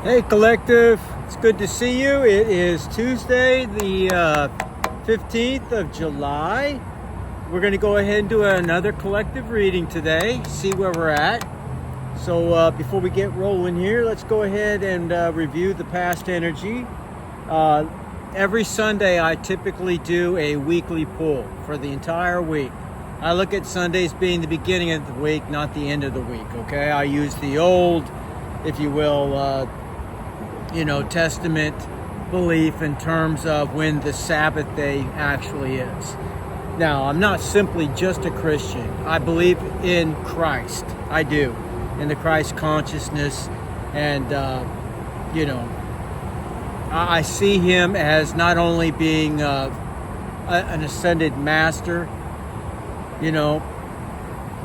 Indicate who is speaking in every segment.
Speaker 1: Hey Collective, it's good to see you. It is Tuesday, the 15th of July. We're going to go ahead and do another collective reading today, see where we're at. So before we get rolling here, let's go ahead and review the past energy. Every Sunday I typically do a weekly pull for the entire week. I look at Sundays being the beginning of the week, not the end of the week, okay? I use the old, if you will, Testament belief in terms of when the Sabbath day actually is. Now, I'm not simply just a Christian. I believe in Christ. I do. In the Christ consciousness. And, I see him as not only being an ascended master,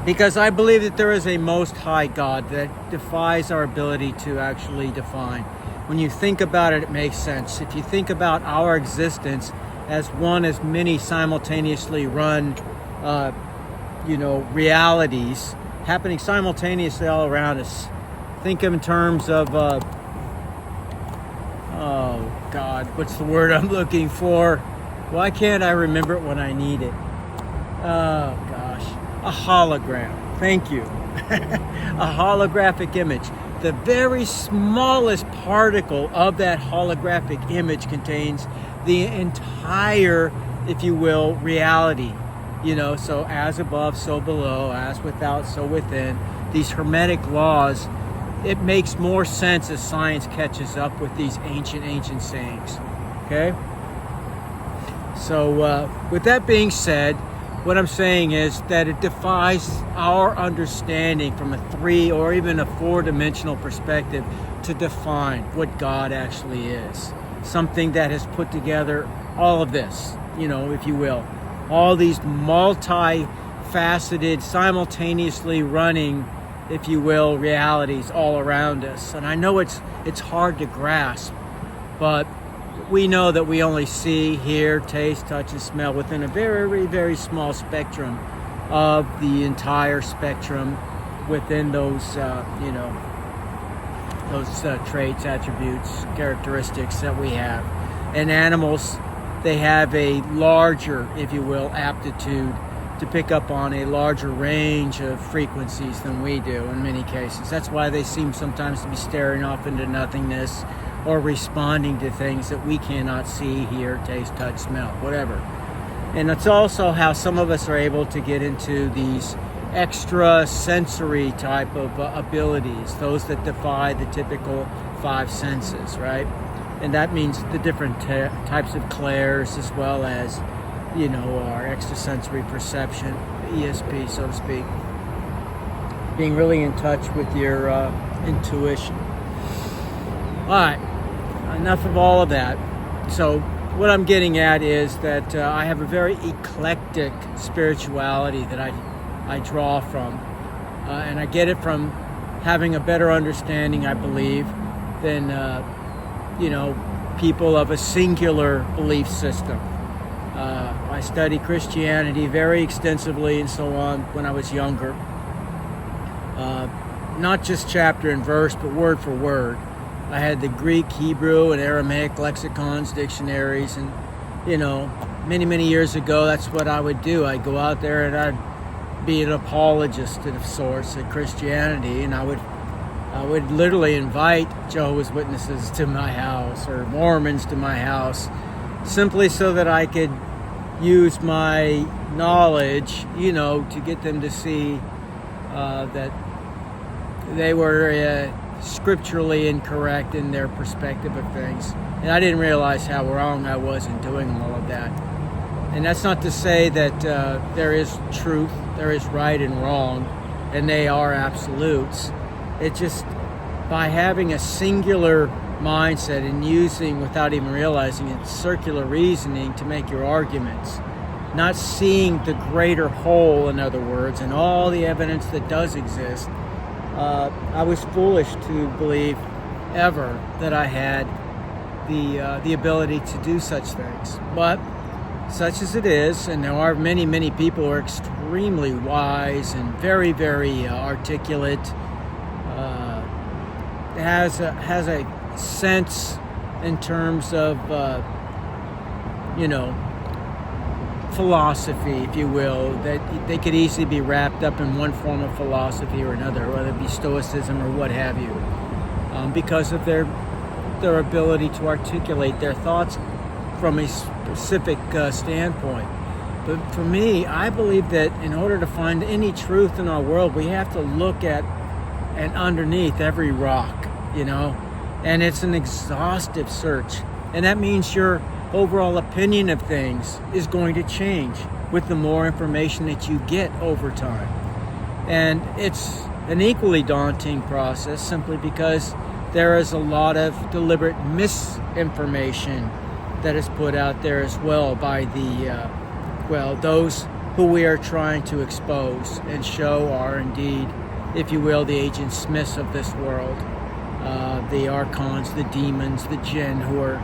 Speaker 1: because I believe that there is a most high God that defies our ability to actually define. When you think about it, it makes sense. If you think about our existence as one as many simultaneously run, realities happening simultaneously all around us. Think in terms of, what's the word I'm looking for? Why can't I remember it when I need it? Oh, gosh. A hologram. Thank you. A holographic image. The very smallest particle of that holographic image contains the entire, if you will, reality. So as above, so below, as without, so within. These hermetic laws, it makes more sense as science catches up with these ancient sayings. Okay? So with that being said, what I'm saying is that it defies our understanding from a 3 or even a 4-dimensional perspective to define what God actually is. Something that has put together all of this, if you will. All these multi-faceted, simultaneously running, if you will, realities all around us. And I know it's hard to grasp, but we know that we only see, hear, taste, touch, and smell within a very, very small spectrum of the entire spectrum within those, traits, attributes, characteristics that we have. And animals, they have a larger, if you will, aptitude to pick up on a larger range of frequencies than we do in many cases. That's why they seem sometimes to be staring off into nothingness, or responding to things that we cannot see, hear, taste, touch, smell, whatever. And it's also how some of us are able to get into these extra sensory type of abilities, those that defy the typical 5 senses, right? And that means the different types of clairs, as well as, our extrasensory perception, ESP, so to speak. Being really in touch with your intuition. All right, enough of all of that. So what I'm getting at is that I have a very eclectic spirituality that I draw from. And I get it from having a better understanding, I believe, than, people of a singular belief system. I studied Christianity very extensively and so on when I was younger. Not just chapter and verse, but word for word. I had the Greek, Hebrew, and Aramaic lexicons, dictionaries, and, many years ago, that's what I would do. I'd go out there and I'd be an apologist of sorts at Christianity, and I would literally invite Jehovah's Witnesses to my house or Mormons to my house, simply so that I could use my knowledge, to get them to see that they were scripturally incorrect in their perspective of things. And I didn't realize how wrong I was in doing all of that. And that's not to say that there is truth, there is right and wrong, and they are absolutes. It just, by having a singular mindset and using, without even realizing it, circular reasoning to make your arguments, not seeing the greater whole, in other words, and all the evidence that does exist, I was foolish to believe ever that I had the ability to do such things. But such as it is, and there are many people who are extremely wise and very articulate, has a sense in terms of, philosophy, if you will, that they could easily be wrapped up in one form of philosophy or another, whether it be Stoicism or what have you, because of their ability to articulate their thoughts from a specific standpoint. But for me, I believe that in order to find any truth in our world, we have to look at and underneath every rock, and it's an exhaustive search. And that means your overall opinion of things is going to change with the more information that you get over time. And it's an equally daunting process simply because there is a lot of deliberate misinformation that is put out there as well by those who we are trying to expose and show are indeed, if you will, the Agent Smiths of this world, the Archons, the demons, the Jinn, who are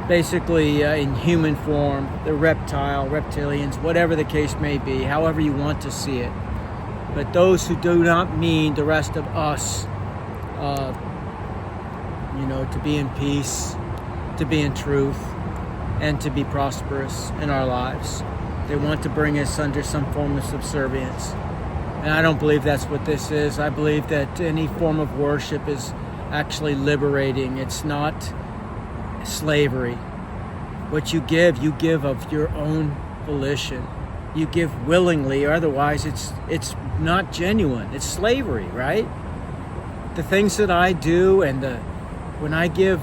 Speaker 1: basically in human form, the reptilians, whatever the case may be, however you want to see it. But those who do not mean the rest of us, to be in peace, to be in truth, and to be prosperous in our lives. They want to bring us under some form of subservience. And I don't believe that's what this is. I believe that any form of worship is actually liberating. It's not slavery. What you give of your own volition. You give willingly, or otherwise it's not genuine. It's slavery, right? The things that I do and when I give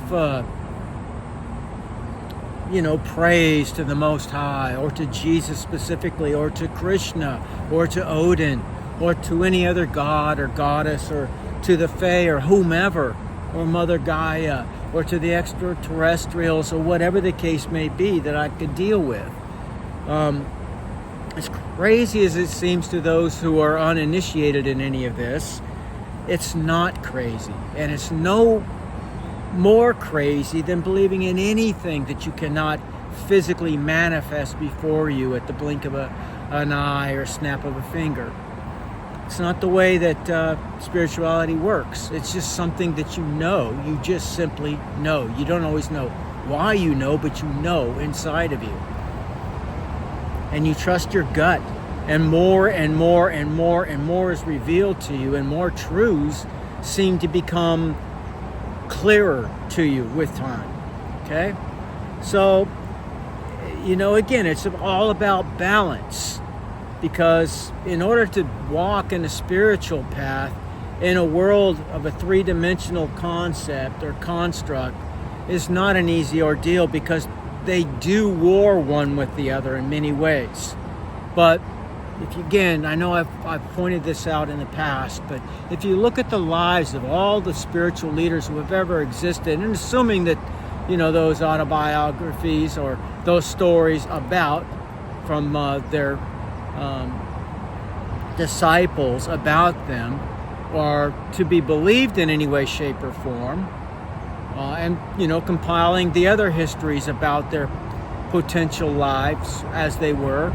Speaker 1: praise to the Most High, or to Jesus specifically, or to Krishna, or to Odin, or to any other god or goddess, or to the Fae or whomever, or Mother Gaia, or to the extraterrestrials, or whatever the case may be that I could deal with. As crazy as it seems to those who are uninitiated in any of this, it's not crazy. And it's no more crazy than believing in anything that you cannot physically manifest before you at the blink of an eye or snap of a finger. It's not the way that spirituality works. It's just something that you just simply know. You don't always know why you know, but you know inside of you. And you trust your gut, and more and more and more and more is revealed to you, and more truths seem to become clearer to you with time. Okay? So, again, it's all about balance. Because in order to walk in a spiritual path in a world of a three-dimensional concept or construct is not an easy ordeal, because they do war one with the other in many ways. But I know I've pointed this out in the past, but if you look at the lives of all the spiritual leaders who have ever existed, and assuming that, those autobiographies or those stories about from their disciples about them are to be believed in any way, shape, or form, and compiling the other histories about their potential lives as they were,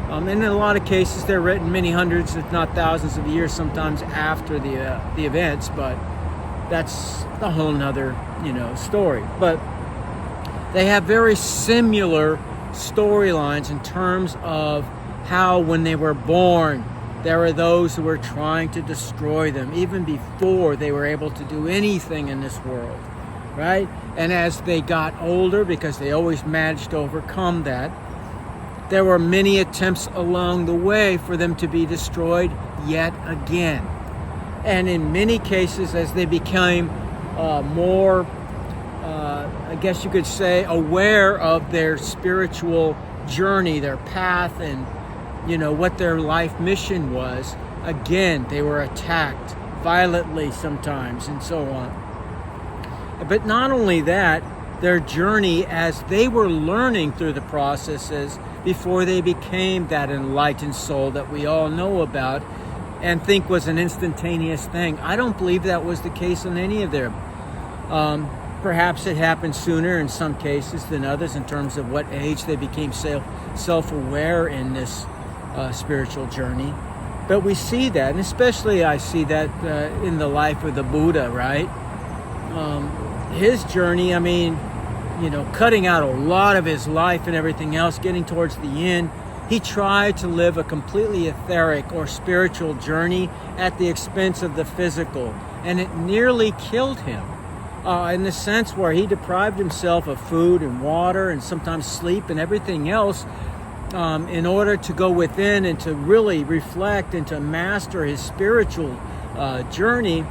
Speaker 1: and in a lot of cases they're written many hundreds, if not thousands of years sometimes after the events, but that's a whole nother story. But they have very similar storylines in terms of how when they were born, there were those who were trying to destroy them even before they were able to do anything in this world, right? And as they got older, because they always managed to overcome that, there were many attempts along the way for them to be destroyed yet again. And in many cases, as they became more, I guess you could say, aware of their spiritual journey, their path, and what their life mission was, again, they were attacked violently sometimes and so on. But not only that, their journey as they were learning through the processes before they became that enlightened soul that we all know about and think was an instantaneous thing. I don't believe that was the case in any of them. Perhaps it happened sooner in some cases than others in terms of what age they became self-aware in this spiritual journey. But we see that, and especially I see that in the life of the Buddha, right? his journey, I mean, cutting out a lot of his life and everything else, getting towards the end, he tried to live a completely etheric or spiritual journey at the expense of the physical, and it nearly killed him. In the sense where he deprived himself of food and water and sometimes sleep and everything else, in order to go within and to really reflect and to master his spiritual journey,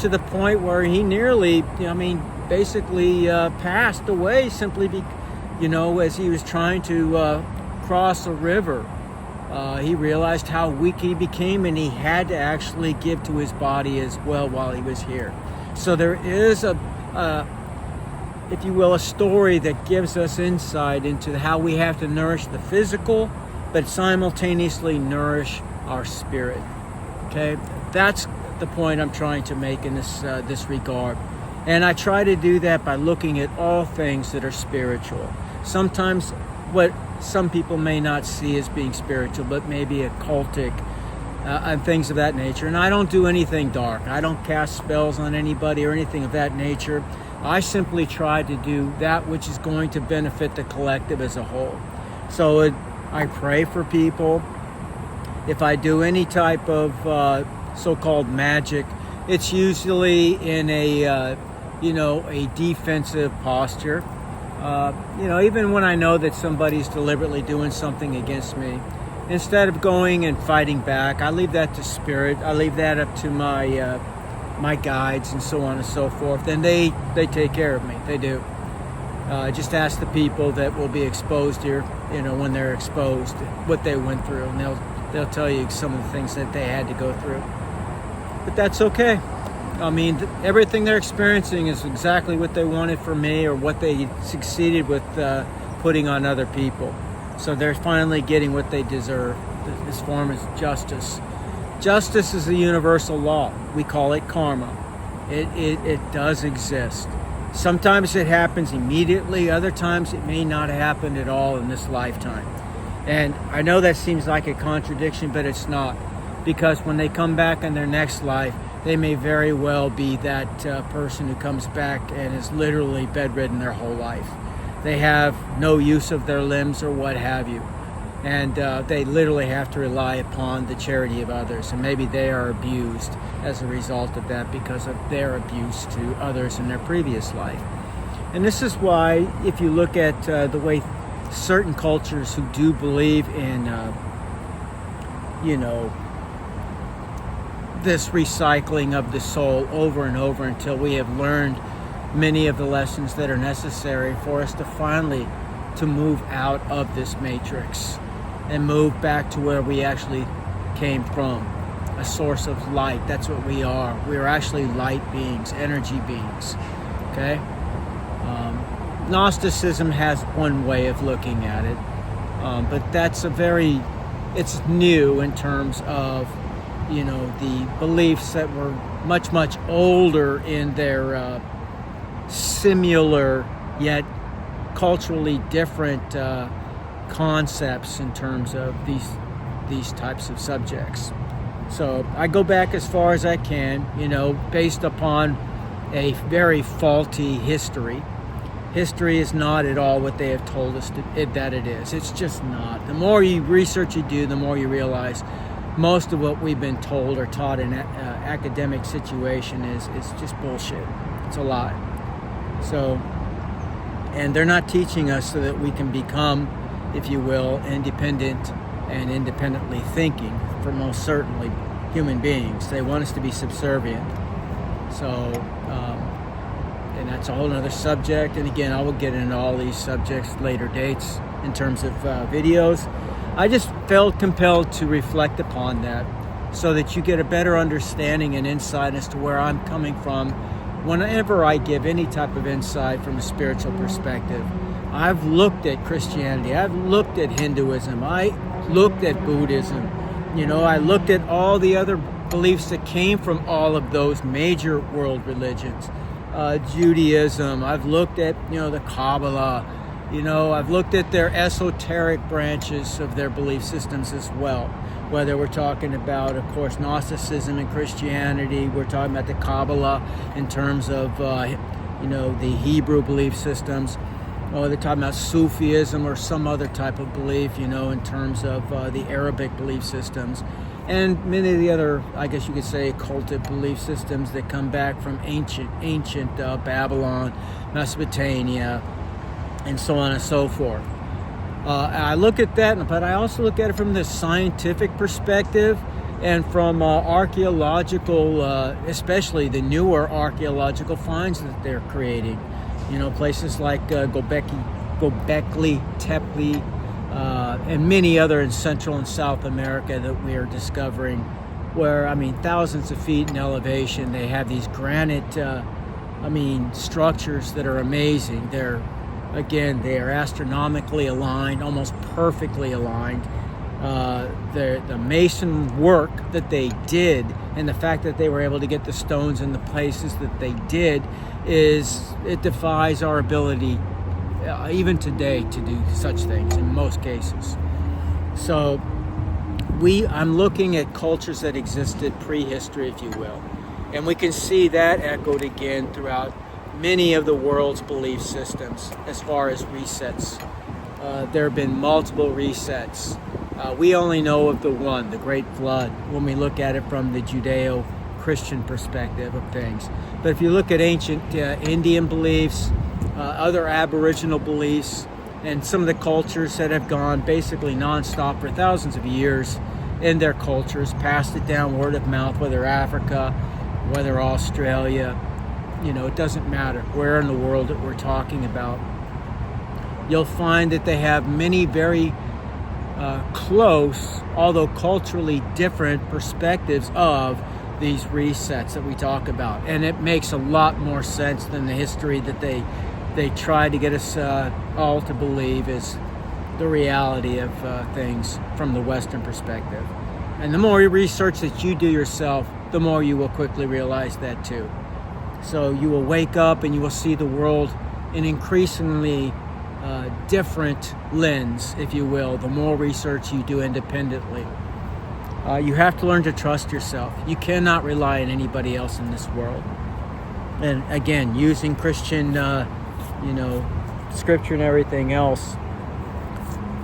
Speaker 1: to the point where he nearly, basically passed away simply as he was trying to cross a river. He realized how weak he became, and he had to actually give to his body as well while he was here. So there is if you will, a story that gives us insight into how we have to nourish the physical, but simultaneously nourish our spirit. Okay, that's the point I'm trying to make in this regard. And I try to do that by looking at all things that are spiritual. Sometimes what some people may not see as being spiritual, but maybe occultic, and things of that nature. And I don't do anything dark. I don't cast spells on anybody or anything of that nature. I simply try to do that which is going to benefit the collective as a whole. So I pray for people. If I do any type of so-called magic, it's usually in a defensive posture. Even when I know that somebody's deliberately doing something against me, instead of going and fighting back, I leave that to spirit. I leave that up to my guides and so on and so forth. And they take care of me. They do. Just ask the people that will be exposed here, when they're exposed, what they went through, and they'll tell you some of the things that they had to go through. But that's okay. I mean, everything they're experiencing is exactly what they wanted for me, or what they succeeded with putting on other people. So they're finally getting what they deserve. This form is justice. Justice is a universal law. We call it karma. It does exist. Sometimes it happens immediately. Other times it may not happen at all in this lifetime. And I know that seems like a contradiction, but it's not. Because when they come back in their next life, they may very well be that person who comes back and is literally bedridden their whole life. They have no use of their limbs or what have you. And they literally have to rely upon the charity of others. And maybe they are abused as a result of that because of their abuse to others in their previous life. And this is why, if you look at the way certain cultures who do believe in, this recycling of the soul over and over until we have learned many of the lessons that are necessary for us to finally to move out of this matrix and move back to where we actually came from, a source of light. That's what we are. We are actually light beings, energy beings. Okay? Gnosticism has one way of looking at it, but that's it's new in terms of the beliefs that were much, much older in their similar yet culturally different concepts in terms of these types of subjects. So I go back as far as I can, based upon a very faulty history. History is not at all what they have told us that it is. It's just not. The more research you do, the more you realize most of what we've been told or taught in academic situation is just bullshit. It's a lie. So, and they're not teaching us so that we can become, if you will, independent and independently thinking, for most certainly human beings. They want us to be subservient. So, and that's a whole other subject. And again, I will get into all these subjects later dates in terms of videos. I just felt compelled to reflect upon that so that you get a better understanding and insight as to where I'm coming from whenever I give any type of insight from a spiritual perspective. I've looked at Christianity. I've looked at Hinduism. I looked at Buddhism. I looked at all the other beliefs that came from all of those major world religions. Judaism. I've looked at, the Kabbalah. I've looked at their esoteric branches of their belief systems as well. Whether we're talking about, of course, Gnosticism and Christianity, we're talking about the Kabbalah in terms of, the Hebrew belief systems. Oh, they're talking about Sufism or some other type of belief, in terms of the Arabic belief systems. And many of the other, I guess you could say, occultic belief systems that come back from ancient Babylon, Mesopotamia, and so on and so forth. I look at that, but I also look at it from the scientific perspective and from archaeological, especially the newer archaeological finds that they're creating. Places like Göbekli Tepe, and many other in Central and South America that we are discovering, where, thousands of feet in elevation, they have these granite, structures that are amazing. They are astronomically aligned, almost perfectly aligned. The mason work that they did, and the fact that they were able to get the stones in the places that they did, it defies our ability even today to do such things in most cases. So I'm looking at cultures that existed prehistory, if you will, and we can see that echoed again throughout many of the world's belief systems as far as resets. There have been multiple resets. We only know of the one, the Great Flood, when we look at it from the Judeo-Christian perspective of things. But if you look at ancient Indian beliefs, other Aboriginal beliefs, and some of the cultures that have gone basically nonstop for thousands of years in their cultures, passed it down word of mouth, whether Africa, whether Australia, it doesn't matter where in the world that we're talking about. You'll find that they have many very close, although culturally different perspectives of these resets that we talk about. And it makes a lot more sense than the history that they try to get us all to believe is the reality of things from the Western perspective. And the more research that you do yourself, the more you will quickly realize that too. So you will wake up and you will see the world in increasingly different lens, if you will, the more research you do independently. You have to learn to trust yourself. You cannot rely on anybody else in this world. And again, using Christian, scripture and everything else,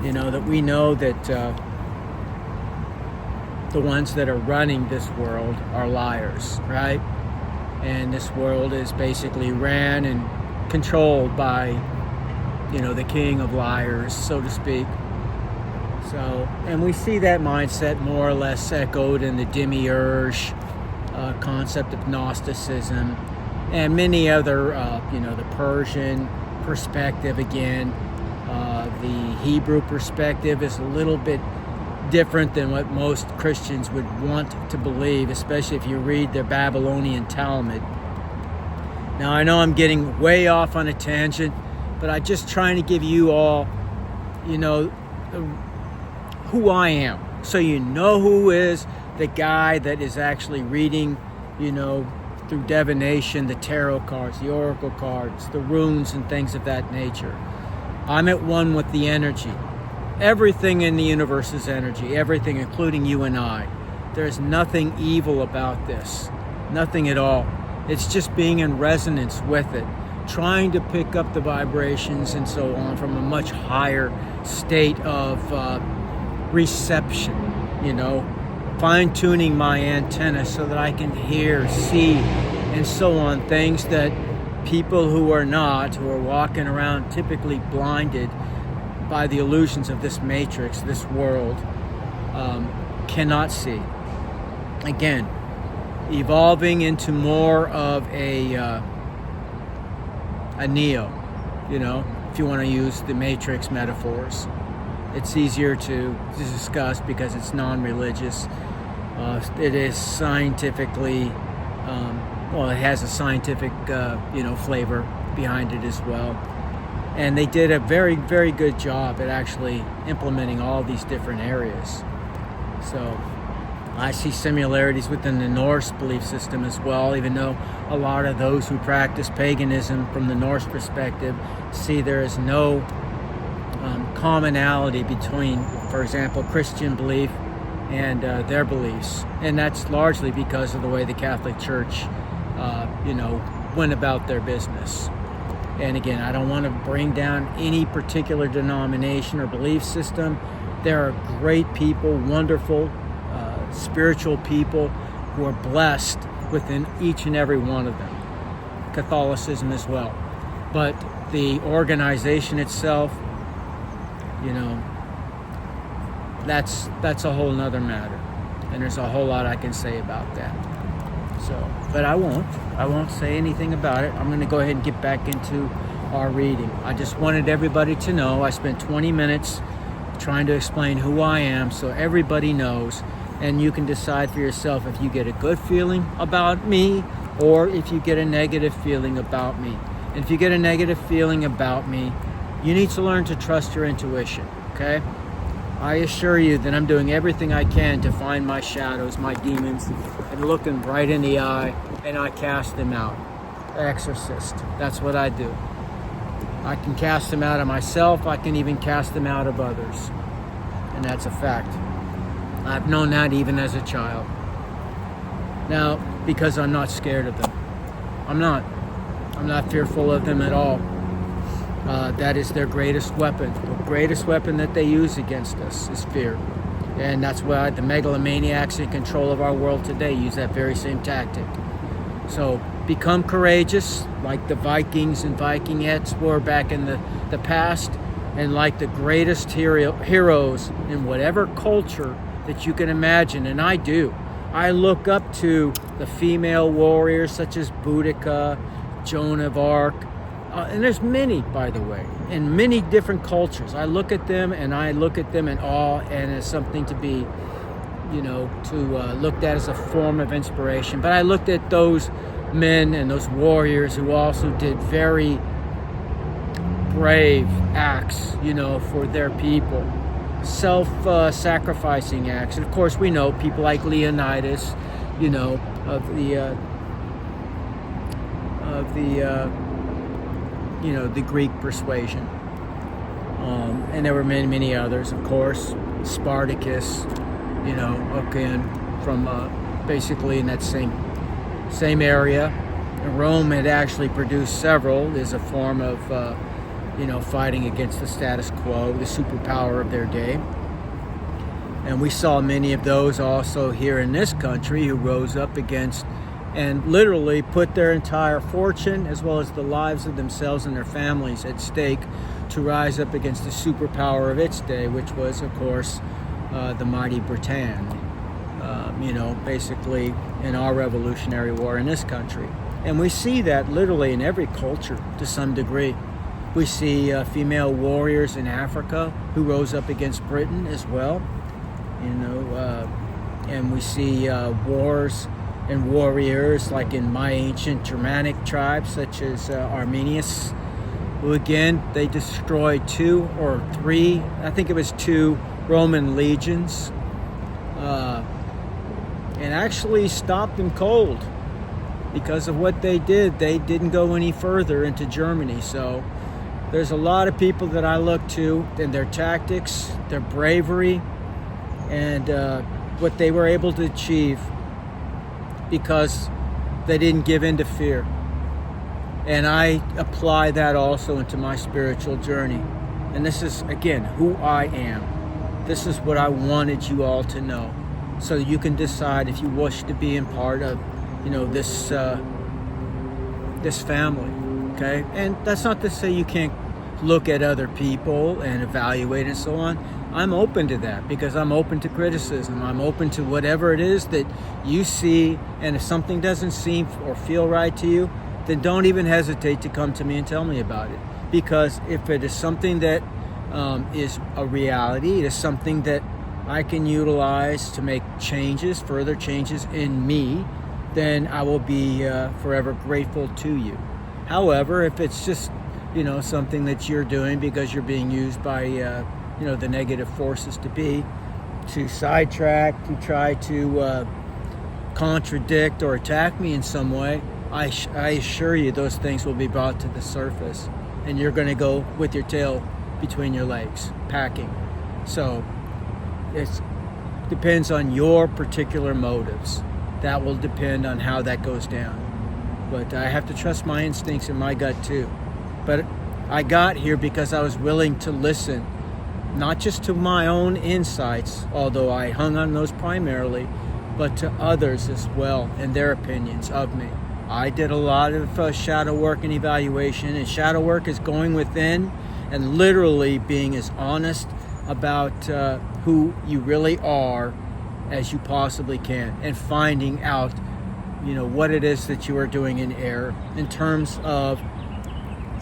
Speaker 1: that we know that the ones that are running this world are liars, right? And this world is basically ran and controlled by, the king of liars, so to speak. So, and we see that mindset more or less echoed in the Demiurge concept of Gnosticism and many other, the Persian perspective again. The Hebrew perspective is a little bit different than what most Christians would want to believe, especially if you read the Babylonian Talmud. Now, I know I'm getting way off on a tangent, but I'm just trying to give you all, who I am. So who is the guy that is actually reading, through divination, the tarot cards, the oracle cards, the runes and things of that nature. I'm at one with the energy. Everything in the universe is energy, everything, including you and I. There's nothing evil about this, nothing at all. It's just being in resonance with it, trying to pick up the vibrations and so on from a much higher state of reception, fine-tuning my antenna so that I can hear, see, and so on, things that people who are walking around typically blinded by the illusions of this matrix, this world, cannot see. Again, evolving into more of a Neo, if you want to use the matrix metaphors. It's easier to discuss because it's non-religious. It is scientifically, it has a scientific, flavor behind it as well. And they did a very, very good job at actually implementing all these different areas. So I see similarities within the Norse belief system as well, even though a lot of those who practice paganism from the Norse perspective see there is no commonality between, for example, Christian belief and their beliefs. And that's largely because of the way the Catholic Church, went about their business. And again, I don't want to bring down any particular denomination or belief system. There are great people, wonderful, spiritual people who are blessed within each and every one of them. Catholicism as well. But the organization itself, that's a whole nother matter. And there's a whole lot I can say about that. But I won't say anything about it. I'm going to go ahead and get back into our reading. I just wanted everybody to know I spent 20 minutes trying to explain who I am so everybody knows, and you can decide for yourself if you get a good feeling about me or if you get a negative feeling about me. And if you get a negative feeling about me, you need to learn to trust your intuition, okay? I assure you that I'm doing everything I can to find my shadows, my demons, and look them right in the eye, and I cast them out. Exorcist. That's what I do. I can cast them out of myself. I can even cast them out of others. And that's a fact. I've known that even as a child. Now, because I'm not scared of them. I'm not fearful of them at all. That is their greatest weapon. The greatest weapon that they use against us is fear. And that's why the megalomaniacs in control of our world today use that very same tactic. So become courageous, like the Vikings and Vikingettes were back in the past, and like the greatest heroes in whatever culture that you can imagine. And I do. I look up to the female warriors such as Boudica, Joan of Arc, and there's many, by the way, in many different cultures. I look at them in awe, and as something to be, looked at as a form of inspiration. But I looked at those men and those warriors who also did very brave acts, for their people, self-sacrificing acts. And of course, we know people like Leonidas, the Greek persuasion. And there were many, many others, of course. Spartacus, again, from basically in that same area. And Rome had actually produced several as a form of, fighting against the status quo, the superpower of their day. And we saw many of those also here in this country who rose up against and literally put their entire fortune as well as the lives of themselves and their families at stake to rise up against the superpower of its day, which was, of course, the mighty Britain, basically in our Revolutionary War in this country. And we see that literally in every culture to some degree. We see female warriors in Africa who rose up against Britain as well, and we see wars and warriors like in my ancient Germanic tribes such as Arminius, who again, they destroyed 2 or 3, I think it was 2 Roman legions, and actually stopped them cold. Because of what they did, they didn't go any further into Germany. So there's a lot of people that I look to and their tactics, their bravery, and what they were able to achieve because they didn't give in to fear. And I apply that also into my spiritual journey. And this is, again, who I am. This is what I wanted you all to know. So you can decide if you wish to be in part of, this family, okay? And that's not to say you can't look at other people and evaluate and so on. I'm open to that because I'm open to criticism. I'm open to whatever it is that you see, and if something doesn't seem or feel right to you, then don't even hesitate to come to me and tell me about it. Because if it is something that is a reality, it is something that I can utilize to make changes, further changes in me, then I will be forever grateful to you. However, if it's just, something that you're doing because you're being used by, the negative forces to sidetrack, to try to contradict or attack me in some way, I assure you those things will be brought to the surface. And you're going to go with your tail between your legs, packing. So it depends on your particular motives. That will depend on how that goes down. But I have to trust my instincts and my gut too. But I got here because I was willing to listen, not just to my own insights, although I hung on those primarily, but to others as well and their opinions of me. I did a lot of shadow work and evaluation, and shadow work is going within and literally being as honest about who you really are as you possibly can, and finding out, what it is that you are doing in error in terms of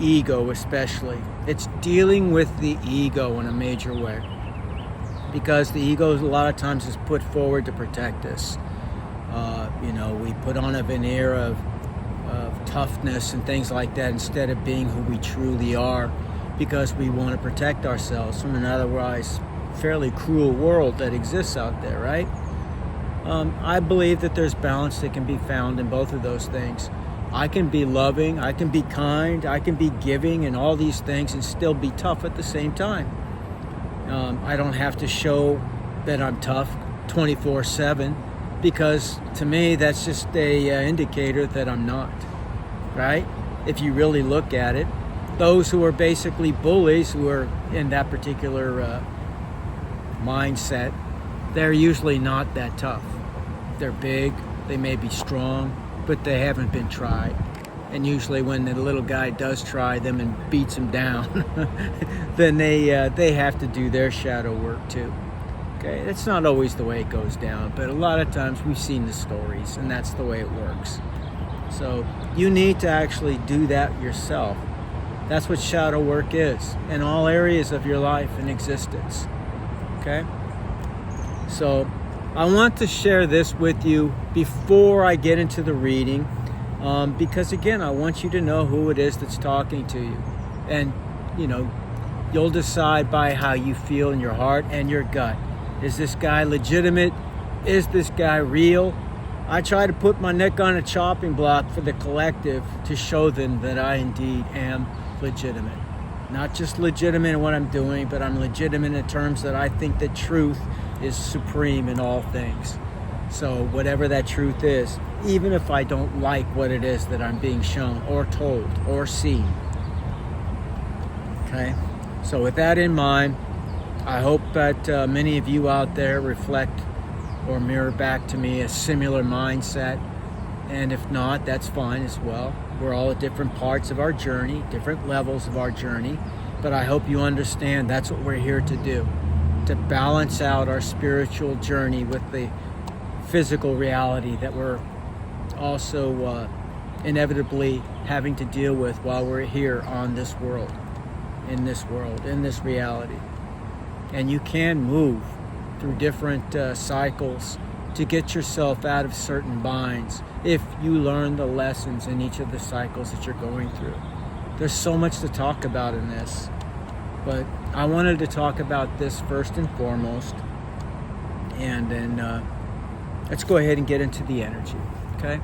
Speaker 1: ego, especially. It's dealing with the ego in a major way, because the ego a lot of times is put forward to protect us. We put on a veneer of toughness and things like that instead of being who we truly are, because we want to protect ourselves from an otherwise fairly cruel world that exists out there, right? I believe that there's balance that can be found in both of those things. I can be loving, I can be kind, I can be giving and all these things and still be tough at the same time. I don't have to show that I'm tough 24/7, because to me that's just a indicator that I'm not, right? If you really look at it, those who are basically bullies, who are in that particular mindset, they're usually not that tough. They're big, they may be strong, but they haven't been tried. And usually when the little guy does try them and beats them down, then they have to do their shadow work too. Okay, that's not always the way it goes down, but a lot of times we've seen the stories, and that's the way it works. So you need to actually do that yourself. That's what shadow work is in all areas of your life and existence. Okay? So I want to share this with you before I get into the reading, because again, I want you to know who it is that's talking to you. And, you'll decide by how you feel in your heart and your gut. Is this guy legitimate? Is this guy real? I try to put my neck on a chopping block for the collective to show them that I indeed am legitimate. Not just legitimate in what I'm doing, but I'm legitimate in terms that I think that truth is supreme in all things. So whatever that truth is, even if I don't like what it is that I'm being shown or told or seen. Okay? So with that in mind, I hope that many of you out there reflect or mirror back to me a similar mindset. And if not, that's fine as well. We're all at different parts of our journey, different levels of our journey. But I hope you understand that's what we're here to do, to balance out our spiritual journey with the physical reality that we're also inevitably having to deal with while we're here on this world, in this reality. And you can move through different cycles to get yourself out of certain binds if you learn the lessons in each of the cycles that you're going through. There's so much to talk about in this, but I wanted to talk about this first and foremost, and then let's go ahead and get into the energy, okay?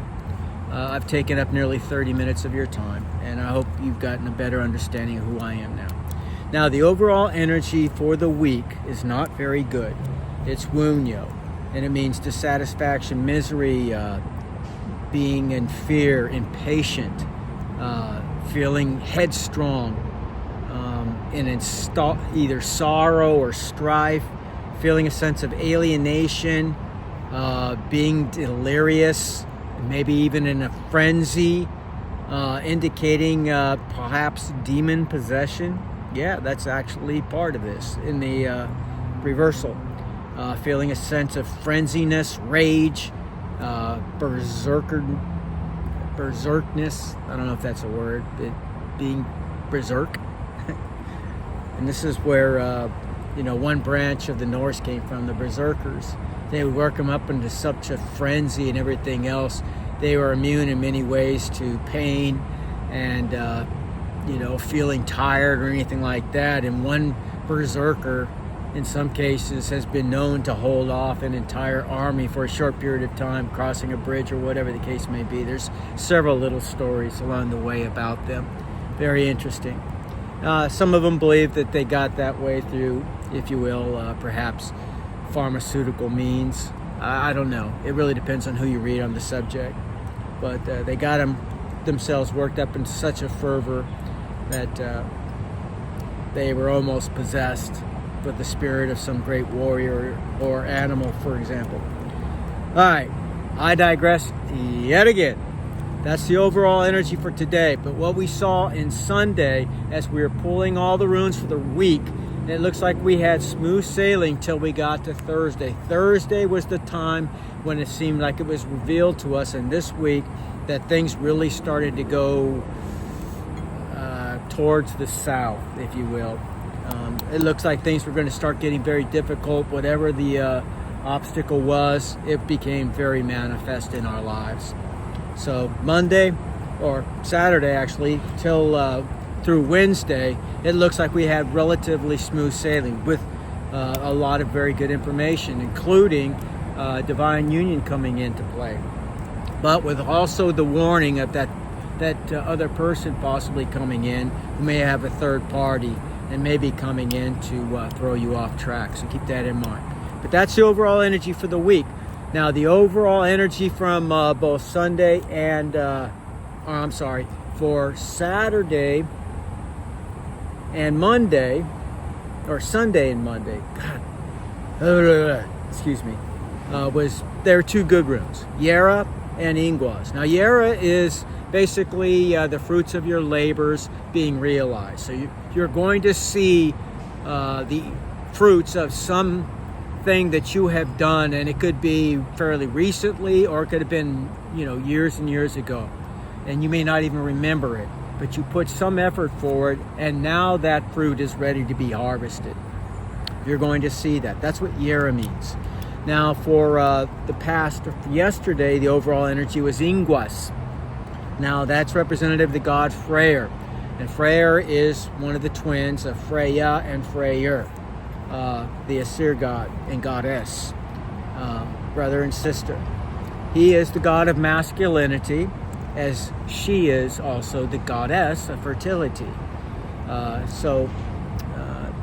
Speaker 1: I've taken up nearly 30 minutes of your time, and I hope you've gotten a better understanding of who I am now. Now, the overall energy for the week is not very good. It's Wunyo, and it means dissatisfaction, misery, being in fear, impatient, feeling headstrong, in either sorrow or strife, feeling a sense of alienation, being delirious, maybe even in a frenzy, indicating perhaps demon possession. Yeah, that's actually part of this in the reversal. Feeling a sense of frenziness, rage, berserkness. I don't know if that's a word. Being berserk. And this is where, one branch of the Norse came from, the berserkers. They would work them up into such a frenzy and everything else. They were immune in many ways to pain and, feeling tired or anything like that. And one berserker, in some cases, has been known to hold off an entire army for a short period of time, crossing a bridge or whatever the case may be. There's several little stories along the way about them. Very interesting. Some of them believe that they got that way through, if you will, perhaps pharmaceutical means. I don't know. It really depends on who you read on the subject. But they got them themselves worked up in such a fervor that they were almost possessed with the spirit of some great warrior or animal, for example. All right, I digress yet again. That's the overall energy for today. But what we saw in Sunday, as we were pulling all the runes for the week, it looks like we had smooth sailing till we got to Thursday. Thursday was the time when it seemed like it was revealed to us in this week that things really started to go towards the south, if you will. It looks like things were going to start getting very difficult. Whatever the obstacle was, it became very manifest in our lives. So Monday, or Saturday actually, till through Wednesday, it looks like we had relatively smooth sailing with a lot of very good information, including divine union coming into play. But with also the warning of that other person possibly coming in who may have a third party and may be coming in to throw you off track. So keep that in mind. But that's the overall energy for the week. Now, the overall energy from both Sunday and, for Saturday and Monday, or Sunday and Monday, excuse me, there are two good runes, Yera and Ingwas. Now, Yera is basically the fruits of your labors being realized. So you're going to see the fruits of something that you have done, and it could be fairly recently, or it could have been, years and years ago, and you may not even remember it, but you put some effort forward, and now that fruit is ready to be harvested. You're going to see that. That's what Yera means. Now, for yesterday, the overall energy was Ingwas. Now, that's representative of the god Freyr. And Freyr is one of the twins of Freya and Freyr, the Asir god and goddess, brother and sister. He is the god of masculinity, as she is also the goddess of fertility. So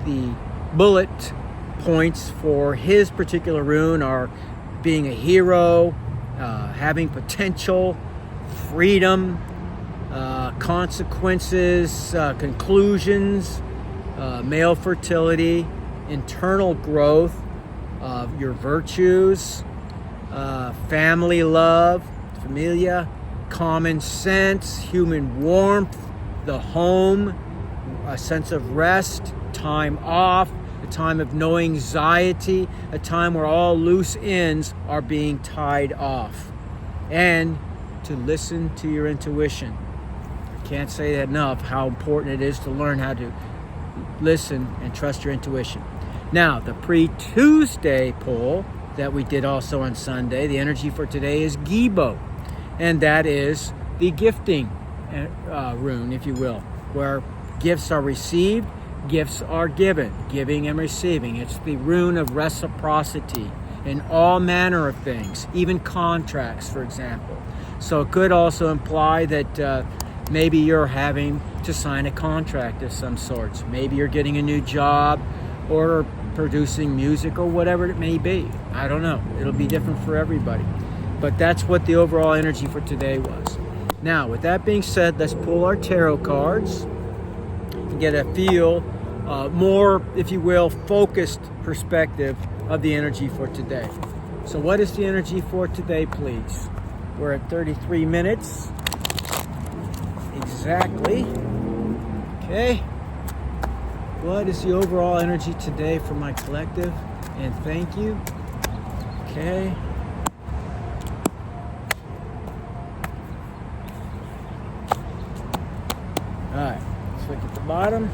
Speaker 1: the bullet points for his particular rune are being a hero, having potential, freedom, consequences, conclusions, male fertility, internal growth, your virtues, family love, familia, common sense, human warmth, the home, a sense of rest, time off, a time of no anxiety, a time where all loose ends are being tied off, and to listen to your intuition. I can't say that enough how important it is to learn how to listen and trust your intuition. Now, the pre-Tuesday pull that we did also on Sunday, the energy for today is Gibo, and that is the gifting rune, if you will, where gifts are received, gifts are given, giving and receiving. It's the rune of reciprocity in all manner of things, even contracts, for example. So it could also imply that maybe you're having to sign a contract of some sorts. Maybe you're getting a new job or producing music or whatever it may be. I don't know. It'll be different for everybody. But that's what the overall energy for today was. Now, with that being said, let's pull our tarot cards and get a feel, more, if you will, focused perspective of the energy for today. So what is the energy for today, please? We're at 33 minutes. Exactly. Okay. What is the overall energy today for my collective? And thank you. Okay. Alright, let's look at the bottom.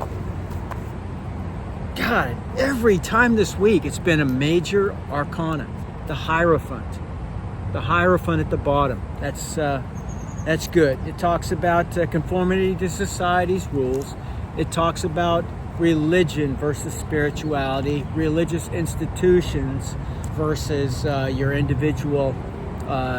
Speaker 1: God, every time this week it's been a major arcana. The Hierophant. The Hierophant at the bottom. That's good. It talks about conformity to society's rules. It talks about religion versus spirituality, religious institutions versus your individual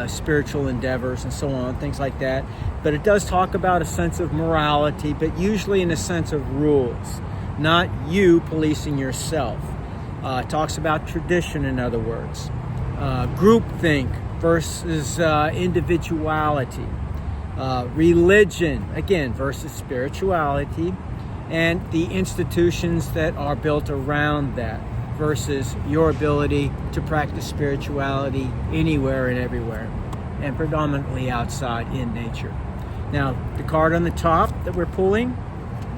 Speaker 1: spiritual endeavors and so on, things like that. But it does talk about a sense of morality, but usually in a sense of rules, not you policing yourself. It talks about tradition, in other words. Groupthink versus individuality. Religion, again, versus spirituality, and the institutions that are built around that versus your ability to practice spirituality anywhere and everywhere, and predominantly outside in nature. Now, the card on the top that we're pulling,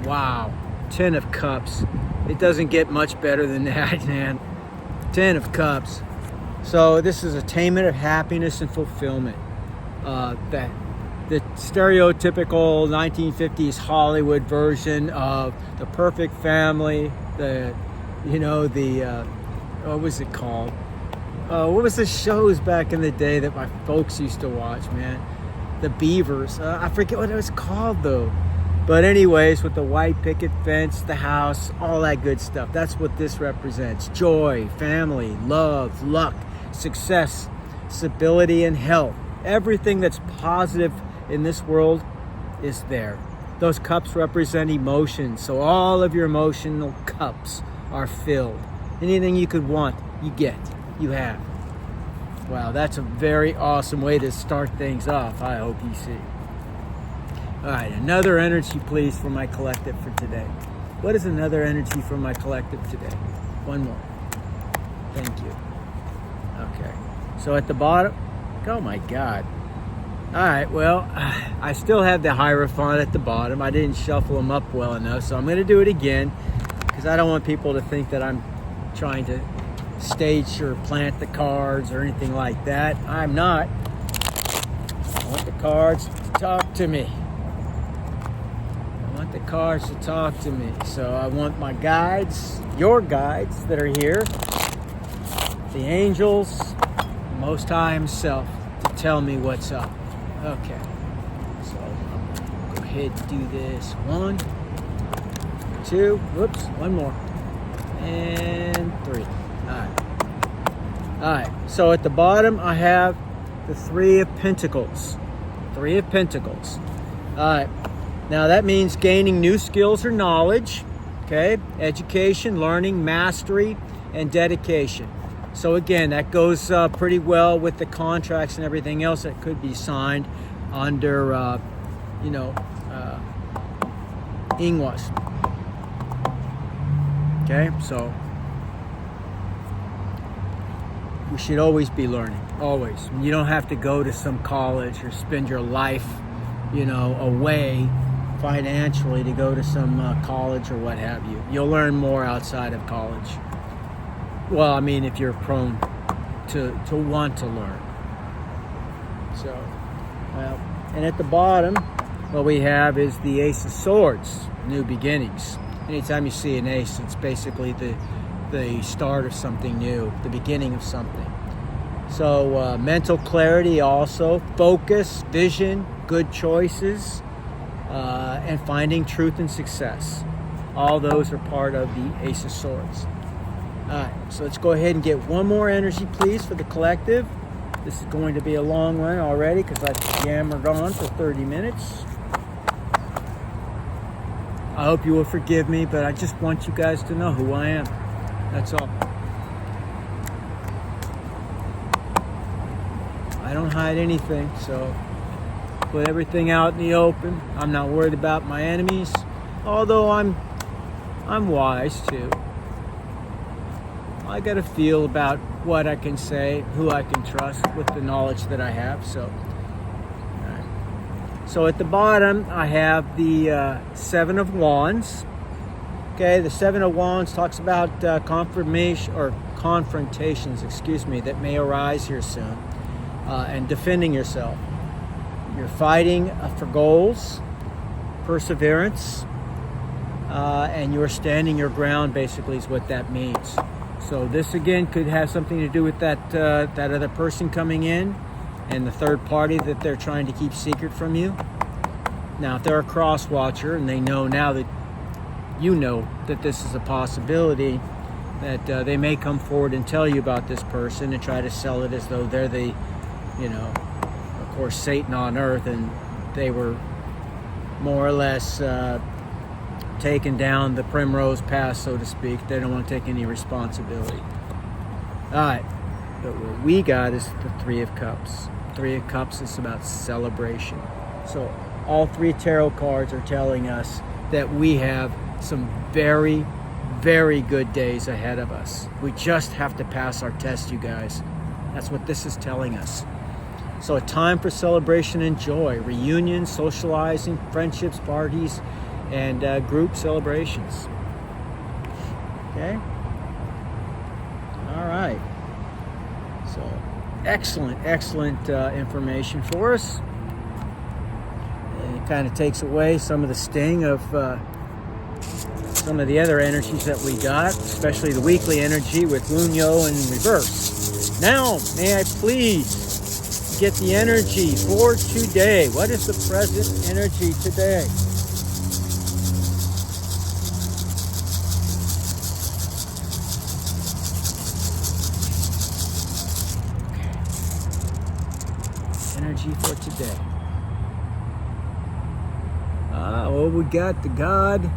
Speaker 1: wow, 10 of Cups. It doesn't get much better than that, man. 10 of Cups. So this is attainment of happiness and fulfillment. That the stereotypical 1950s Hollywood version of the perfect family, what was it called? What was the shows back in the day that my folks used to watch, man? The Beavers. I forget what it was called though. But anyways, with the white picket fence, the house, all that good stuff. That's what this represents. Joy, family, love, luck, success, stability, and health. Everything that's positive in this world is there. Those cups represent emotions. So all of your emotional cups are filled. Anything you could want, you get, you have. Wow, that's a very awesome way to start things off, I hope you see. All right, another energy, please, for my collective for today. What is another energy for my collective today? One more. Thank you. Okay. So at the bottom, oh my God. All right, well, I still have the Hierophant at the bottom. I didn't shuffle them up well enough, so I'm going to do it again because I don't want people to think that I'm trying to stage or plant the cards or anything like that. I'm not. I want the cards to talk to me. The cards to talk to me. So I want my guides, your guides that are here, the angels, the Most High Himself, to tell me what's up. Okay. So I'll go ahead and do this. 1, 2, whoops, one more. And 3. All right. So at the bottom I have the 3 of Pentacles. 3 of Pentacles. All right. Now that means gaining new skills or knowledge, okay? Education, learning, mastery, and dedication. So again, that goes pretty well with the contracts and everything else that could be signed under, Ingwas. Okay, so we should always be learning, always. You don't have to go to some college or spend your life, away financially to go to some college or what have you. You'll learn more outside of college. Well, I mean, if you're prone to want to learn. So, well, and at the bottom, what we have is the Ace of Swords, new beginnings. Anytime you see an ace, it's basically the start of something new, the beginning of something. So mental clarity also, focus, vision, good choices, and finding truth and success. All those are part of the Ace of Swords. All right, so let's go ahead and get one more energy, please, for the collective. This is going to be a long one already because I've yammered on for 30 minutes. I hope you will forgive me, but I just want you guys to know who I am. That's all. I don't hide anything, so put everything out in the open. I'm not worried about my enemies, although I'm wise too. I got a feel about what I can say, who I can trust with the knowledge that I have. So at the bottom, I have the 7 of Wands. Okay, the 7 of Wands talks about confrontations, that may arise here soon, and defending yourself. You're fighting for goals, perseverance, and you're standing your ground, basically, is what that means. So this, again, could have something to do with that other person coming in and the third party that they're trying to keep secret from you. Now, if they're a cross-watcher and they know now that you know that this is a possibility, that they may come forward and tell you about this person and try to sell it as though they're the, of course, Satan on earth, and they were more or less taken down the primrose path, so to speak. They don't want to take any responsibility. All right, but what we got is the 3 of Cups. 3 of Cups is about celebration. So all 3 tarot cards are telling us that we have some very, very good days ahead of us. We just have to pass our test, you guys. That's what this is telling us. So a time for celebration and joy, reunions, socializing, friendships, parties, and group celebrations. Okay? All right. So excellent information for us. And it kind of takes away some of the sting of some of the other energies that we got, especially the weekly energy with Wunyo in reverse. Now, may I please get the energy for today? What is the present energy today? Okay. Energy for today. Well, we got the god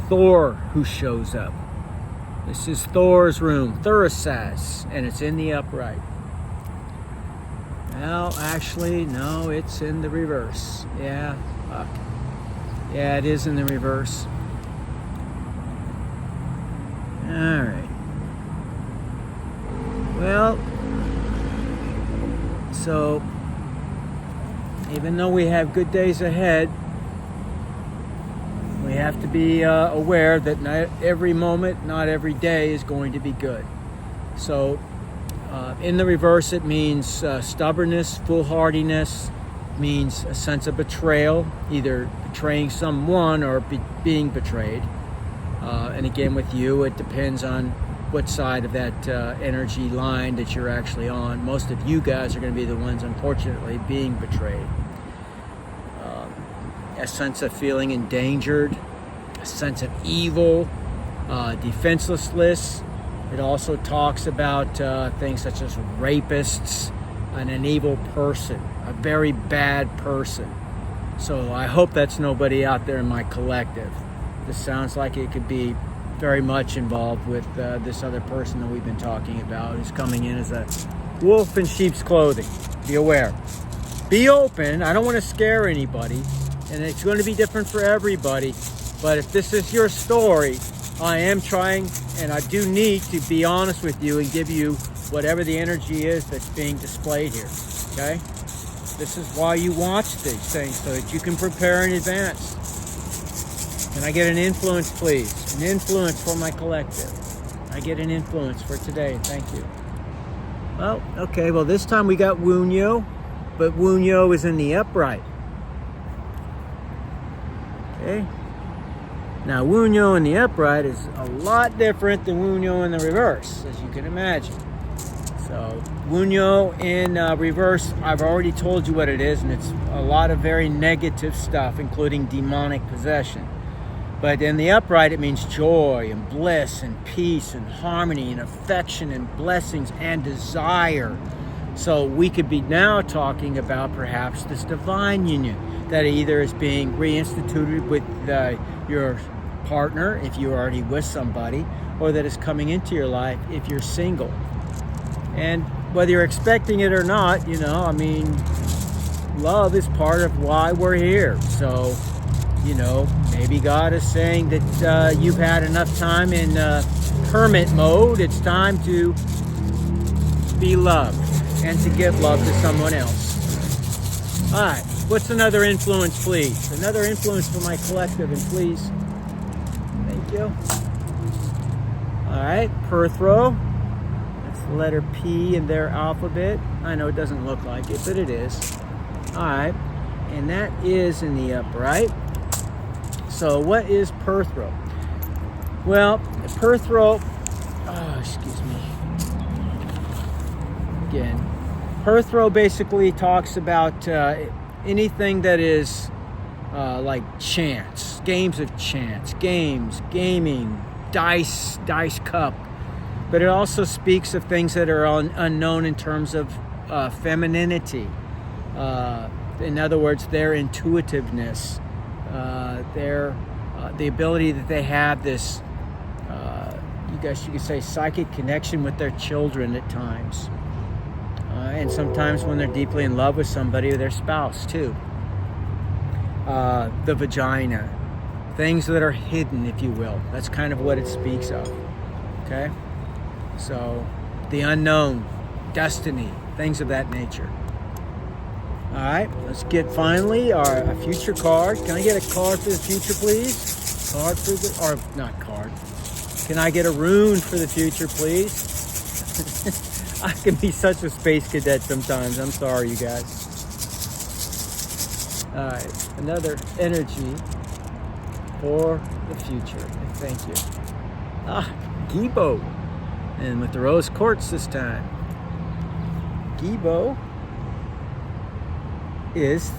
Speaker 1: Thor who shows up. This is Thor's room, Thurisaz, and it's in the upright. Well, actually, no, it's in the reverse. Yeah, yeah, it is in the reverse. All right. Well, so even though we have good days ahead, we have to be aware that not every moment, not every day is going to be good. So in the reverse, it means stubbornness, foolhardiness, means a sense of betrayal, either betraying someone or being betrayed. And again, with you, it depends on what side of that energy line that you're actually on. Most of you guys are going to be the ones, unfortunately, being betrayed. A sense of feeling endangered, a sense of evil, defenselessness. It also talks about things such as rapists and an evil person, a very bad person. So I hope that's nobody out there in my collective. This sounds like it could be very much involved with this other person that we've been talking about, who's coming in as a wolf in sheep's clothing. Be aware. Be open. I don't want to scare anybody. And it's going to be different for everybody. But if this is your story, I am trying, and I do need to be honest with you and give you whatever the energy is that's being displayed here. Okay? This is why you watch these things, so that you can prepare in advance. Can I get an influence, please? An influence for my collective. I get an influence for today. Thank you. Well, okay. Well, this time we got Wunyo, but Wunyo is in the upright. Okay. Now, Wunyo in the upright is a lot different than Wunyo in the reverse, as you can imagine. So, Wunyo in reverse, I've already told you what it is, and it's a lot of very negative stuff, including demonic possession. But in the upright, it means joy and bliss and peace and harmony and affection and blessings and desire. So we could be now talking about perhaps this divine union that either is being reinstituted with your partner if you're already with somebody, or that is coming into your life if you're single. And whether you're expecting it or not, you know, I mean, love is part of why we're here. So, you know, maybe God is saying that you've had enough time in hermit mode. It's time to be loved and to give love to someone else. All right. What's another influence, please? Another influence for my collective, and please. Thank you. All right, Perthro. That's the letter P in their alphabet. I know it doesn't look like it, but it is. All right, and that is in the upright. So what is Perthro? Well, Perthro, excuse me. Again, Perthro basically talks about anything that is like chance, games of chance, gaming, dice cup. But it also speaks of things that are unknown in terms of femininity. In other words, their intuitiveness, the ability that they have this, you could say, psychic connection with their children at times. And sometimes when they're deeply in love with somebody, or their spouse too. the vagina, things that are hidden, if you will. That's kind of what it speaks of. Okay? So, the unknown, destiny, things of that nature. All right, let's get finally a future card. Can I get a card for the future, please? Card for the, or not card. Can I get a rune for the future, please? I can be such a space cadet sometimes. I'm sorry, you guys. All right, another energy for the future. Thank you. Gibo. And with the rose quartz this time. Gibo is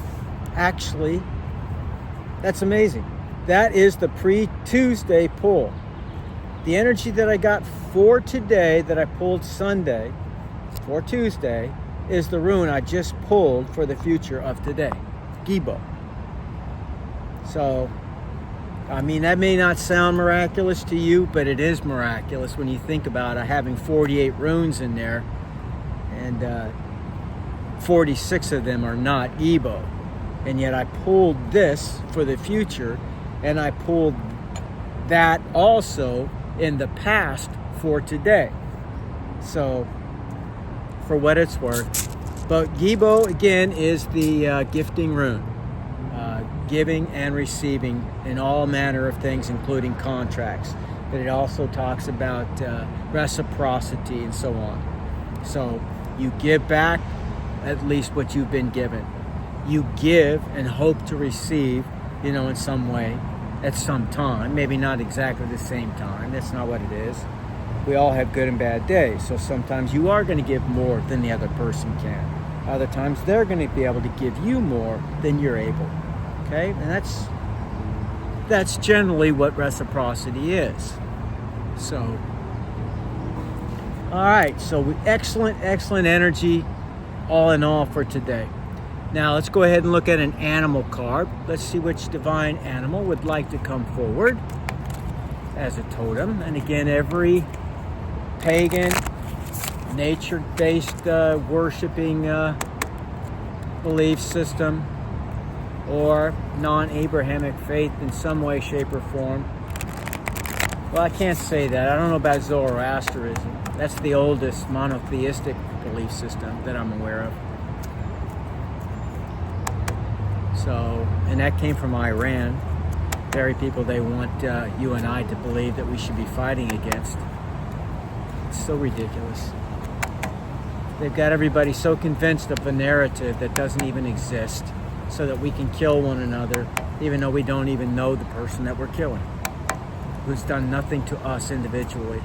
Speaker 1: actually, that's amazing. That is the pre-Tuesday pull. The energy that I got for today, that I pulled Sunday for Tuesday, is the rune I just pulled for the future of today. Gibo. So, I mean, that may not sound miraculous to you, but it is miraculous when you think about having 48 runes in there, and 46 of them are not Gibo. And yet I pulled this for the future, and I pulled that also in the past for today. So, for what it's worth. But Gibo, again, is the gifting rune. Giving and receiving in all manner of things, including contracts. But it also talks about reciprocity and so on. So you give back at least what you've been given. You give and hope to receive, in some way at some time. Maybe not exactly the same time. That's not what it is. We all have good and bad days. So sometimes you are going to give more than the other person can. Other times they're going to be able to give you more than you're able. Okay, and that's generally what reciprocity is. So, all right, so excellent energy all in all for today. Now let's go ahead and look at an animal card. Let's see which divine animal would like to come forward as a totem. And again, every pagan, nature-based worshiping belief system or non-Abrahamic faith in some way, shape, or form. Well, I can't say that. I don't know about Zoroastrianism. That's the oldest monotheistic belief system that I'm aware of. So, and that came from Iran. Very people they want you and I to believe that we should be fighting against. It's so ridiculous. They've got everybody so convinced of a narrative that doesn't even exist, so that we can kill one another, even though we don't even know the person that we're killing, who's done nothing to us individually.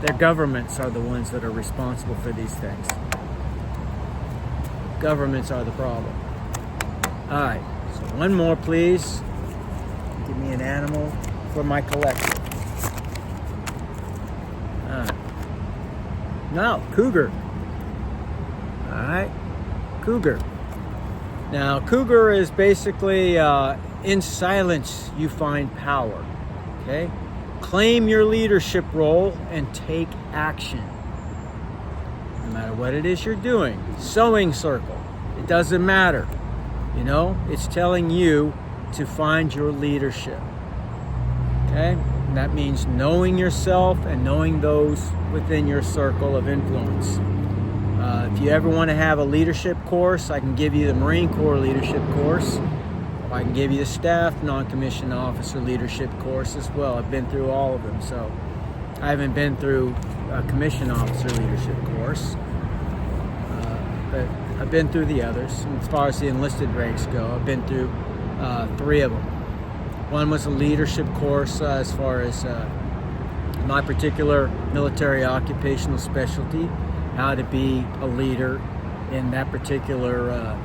Speaker 1: Their governments are the ones that are responsible for these things. Governments are the problem. All right, so one more, please. Give me an animal for my collection. All right. Now, cougar. All right, cougar. Now, cougar is basically, in silence, you find power, okay? Claim your leadership role and take action. No matter what it is you're doing. Sewing circle, it doesn't matter. It's telling you to find your leadership, okay? And that means knowing yourself and knowing those within your circle of influence. If you ever want to have a leadership course, I can give you the Marine Corps leadership course. Or I can give you the staff non-commissioned officer leadership course as well. I've been through all of them. So I haven't been through a commissioned officer leadership course. But I've been through the others. As far as the enlisted ranks go, I've been through 3 of them. One was a leadership course as far as my particular military occupational specialty, how to be a leader in that particular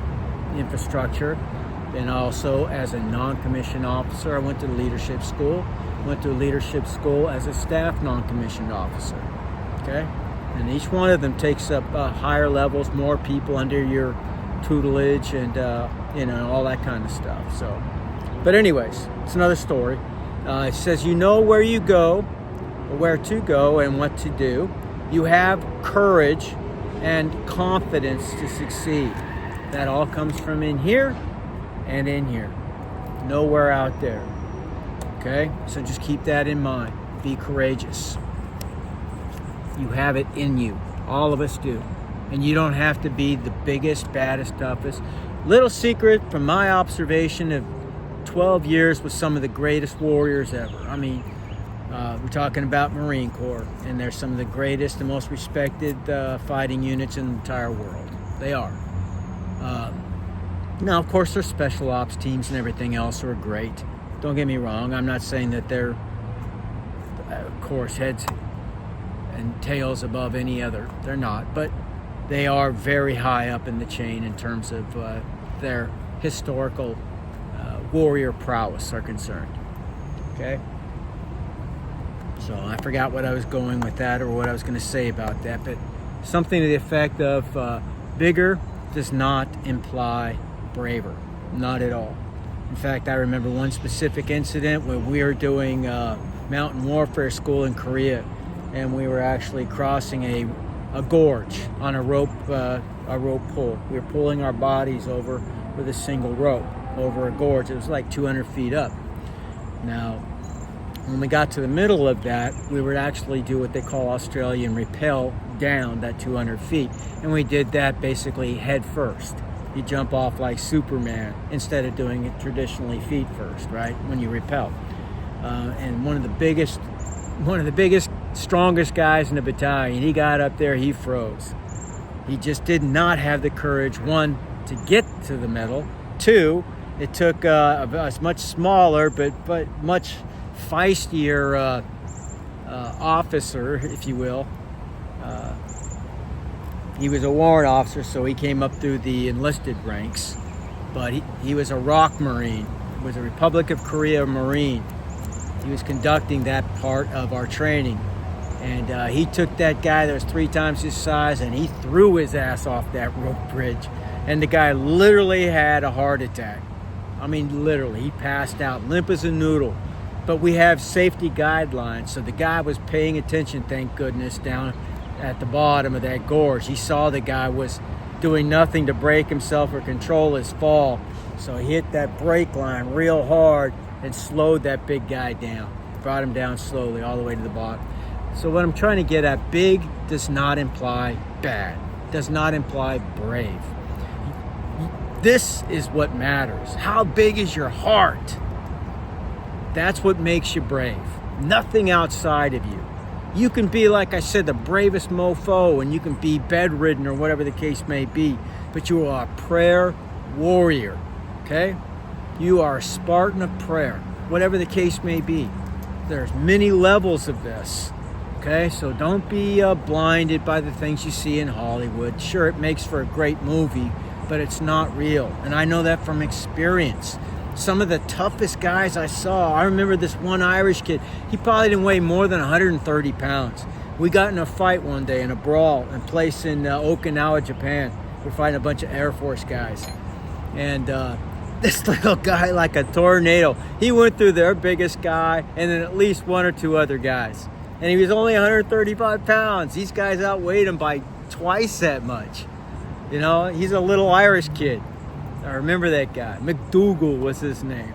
Speaker 1: infrastructure. And also as a non-commissioned officer, I went to leadership school. Went to leadership school as a staff non-commissioned officer. Okay? And each one of them takes up higher levels, more people under your tutelage, and all that kind of stuff. So, but anyways, it's another story. It says you know where you go, or where to go, and what to do. You have courage and confidence to succeed. That all comes from in here and in here. nowhere out there. Okay? So just keep that in mind. Be courageous. You have it in you. All of us do. And you don't have to be the biggest, baddest, toughest. Little secret from my observation of 12 years with some of the greatest warriors ever. I mean, we're talking about Marine Corps, and they're some of the greatest and most respected fighting units in the entire world. They are. Now, of course, there's special ops teams and everything else who are great. Don't get me wrong. I'm not saying that they're, of course, heads and tails above any other. They're not. But they are very high up in the chain in terms of their historical warrior prowess are concerned. Okay? So I forgot what I was going with that or what I was going to say about that, but something to the effect of bigger does not imply braver. Not at all. In fact, I remember one specific incident when we were doing mountain warfare school in Korea, and we were actually crossing a gorge on a rope pull. We were pulling our bodies over with a single rope over a gorge. It was like 200 feet up. Now, when we got to the middle of that, we would actually do what they call Australian rappel down that 200 feet. And we did that basically head first. You jump off like Superman instead of doing it traditionally feet first, right? When you rappel. And one of the biggest, strongest guys in the battalion, he got up there, he froze. He just did not have the courage, one, to get to the middle. Two, it took a much smaller but much feistier officer, if you will. He was a warrant officer, so he came up through the enlisted ranks. But he was a ROK Marine. He was a Republic of Korea Marine. He was conducting that part of our training. And he took that guy that was 3 times his size and he threw his ass off that rope bridge. And the guy literally had a heart attack. I mean, literally, he passed out, limp as a noodle. But we have safety guidelines, so the guy was paying attention, thank goodness, down at the bottom of that gorge. He saw the guy was doing nothing to break himself or control his fall. So he hit that brake line real hard and slowed that big guy down. Brought him down slowly all the way to the bottom. So what I'm trying to get at, big does not imply bad. Does not imply brave. This is what matters. How big is your heart? That's what makes you brave. Nothing outside of you. You can be, like I said, the bravest mofo, and you can be bedridden or whatever the case may be, but you are a prayer warrior, okay? You are a Spartan of prayer, whatever the case may be. There's many levels of this, okay? So don't be blinded by the things you see in Hollywood. Sure, it makes for a great movie, but it's not real, and I know that from experience. Some of the toughest guys I saw, I remember this one Irish kid, he probably didn't weigh more than 130 pounds. We got in a fight one day in a brawl in a place in Okinawa, Japan. We're fighting a bunch of Air Force guys. And this little guy, like a tornado, he went through their biggest guy and then at least 1 or 2 other guys. And he was only 135 pounds. These guys outweighed him by twice that much. You know, he's a little Irish kid. I remember that guy. McDougal was his name.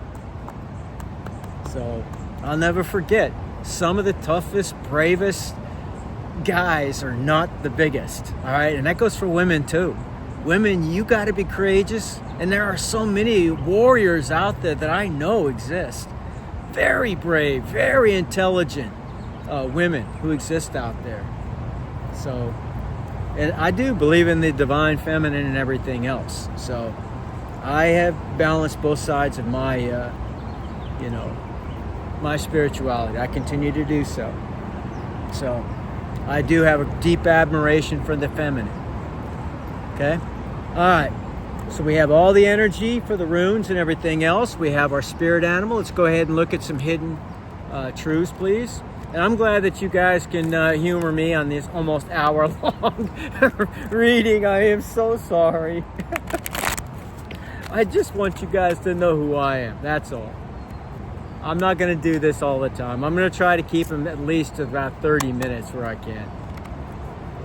Speaker 1: So I'll never forget. Some of the toughest, bravest guys are not the biggest. All right. And that goes for women too. Women, you got to be courageous. And there are so many warriors out there that I know exist. Very brave, very intelligent women who exist out there. So, and I do believe in the divine feminine and everything else. So I have balanced both sides of my, my spirituality. I continue to do so. So I do have a deep admiration for the feminine. Okay? All right. So we have all the energy for the runes and everything else. We have our spirit animal. Let's go ahead and look at some hidden truths, please. And I'm glad that you guys can humor me on this almost hour-long reading. I am so sorry. I just want you guys to know who I am. That's all. I'm not going to do this all the time. I'm going to try to keep them at least about 30 minutes where I can.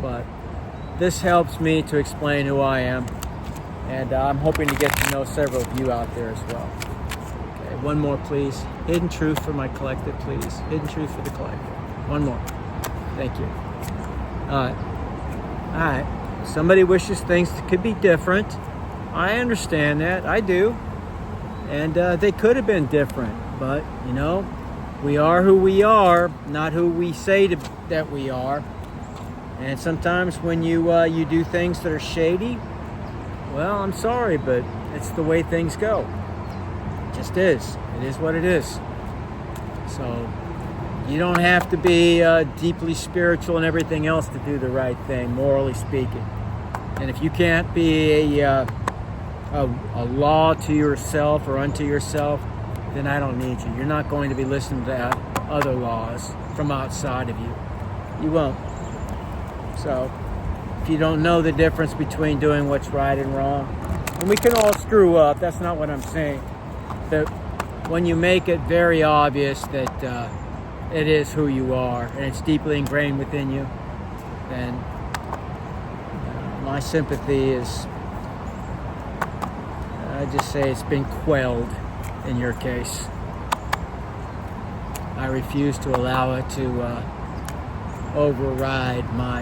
Speaker 1: But this helps me to explain who I am. And I'm hoping to get to know several of you out there as well. Okay. one more, please. Hidden truth for my collective, please. Hidden truth for the collective. One more. Thank you. All right. Somebody wishes things could be different. I understand that. I do. And they could have been different. But, we are who we are, not who we say that we are. And sometimes when you do things that are shady, well, I'm sorry, but it's the way things go. It just is. It is what it is. So you don't have to be deeply spiritual and everything else to do the right thing, morally speaking. And if you can't be a law to yourself or unto yourself, then I don't need you. You're not going to be listening to other laws from outside of you. You won't. So if you don't know the difference between doing what's right and wrong, and we can all screw up, that's not what I'm saying. But when you make it very obvious that it is who you are and it's deeply ingrained within you, then my sympathy is, I just say it's been quelled in your case. I refuse to allow it to override my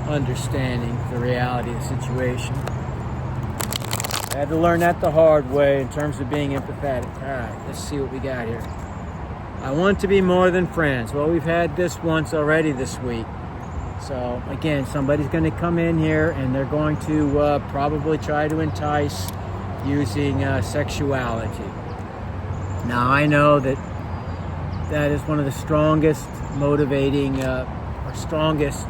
Speaker 1: understanding the reality of the situation. I had to learn that the hard way in terms of being empathetic. All right, let's see what we got here. I want to be more than friends. Well, we've had this once already this week. So again, somebody's going to come in here and they're going to probably try to entice using sexuality. Now, I know that is one of the strongest motivating or strongest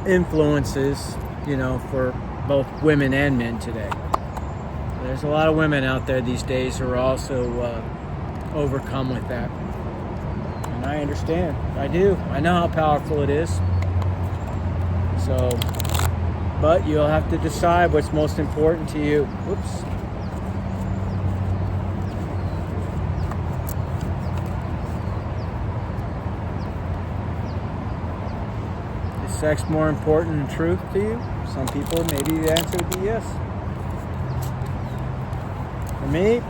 Speaker 1: influences, for both women and men today. There's a lot of women out there these days who are also overcome with that. And I understand. I do. I know how powerful it is. So, but you'll have to decide what's most important to you. Whoops. Is sex more important than truth to you? Some people, maybe the answer would be yes. For me,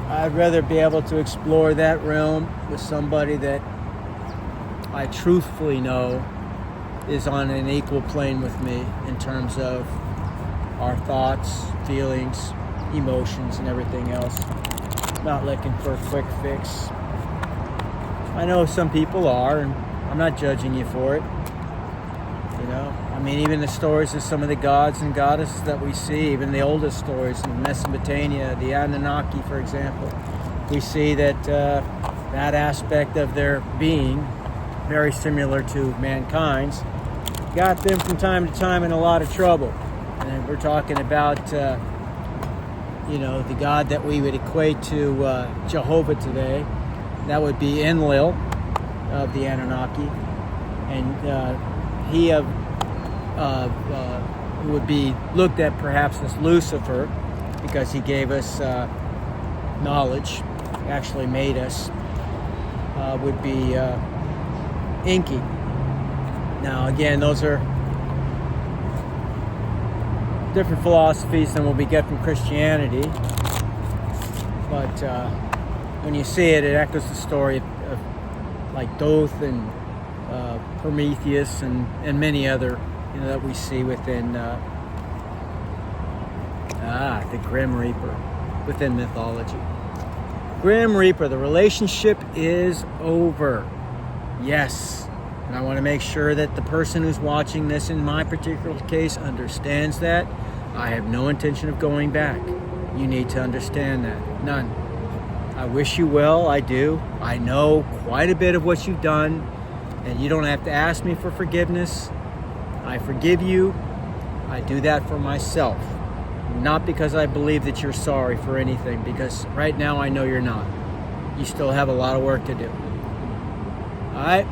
Speaker 1: I'd rather be able to explore that realm with somebody that I truthfully know is on an equal plane with me in terms of our thoughts, feelings, emotions, and everything else. Not looking for a quick fix. I know some people are, and I'm not judging you for it. Even the stories of some of the gods and goddesses that we see, even the oldest stories in Mesopotamia, the Anunnaki, for example, we see that that aspect of their being, very similar to mankind's, got them from time to time in a lot of trouble. And we're talking about, the God that we would equate to Jehovah today. That would be Enlil of the Anunnaki. And he would be looked at perhaps as Lucifer because he gave us knowledge, actually made us, would be Enki. Now again, those are different philosophies than what we get from Christianity, but when you see it, it echoes the story of like Thoth and Prometheus and many other that we see within the Grim Reaper within mythology. Grim Reaper, the relationship is over. Yes. And I want to make sure that the person who's watching this in my particular case understands that. I have no intention of going back. You need to understand that. None. I wish you well. I do. I know quite a bit of what you've done, and you don't have to ask me for forgiveness. I forgive you. I do that for myself. Not because I believe that you're sorry for anything, because right now I know you're not. You still have a lot of work to do. All right?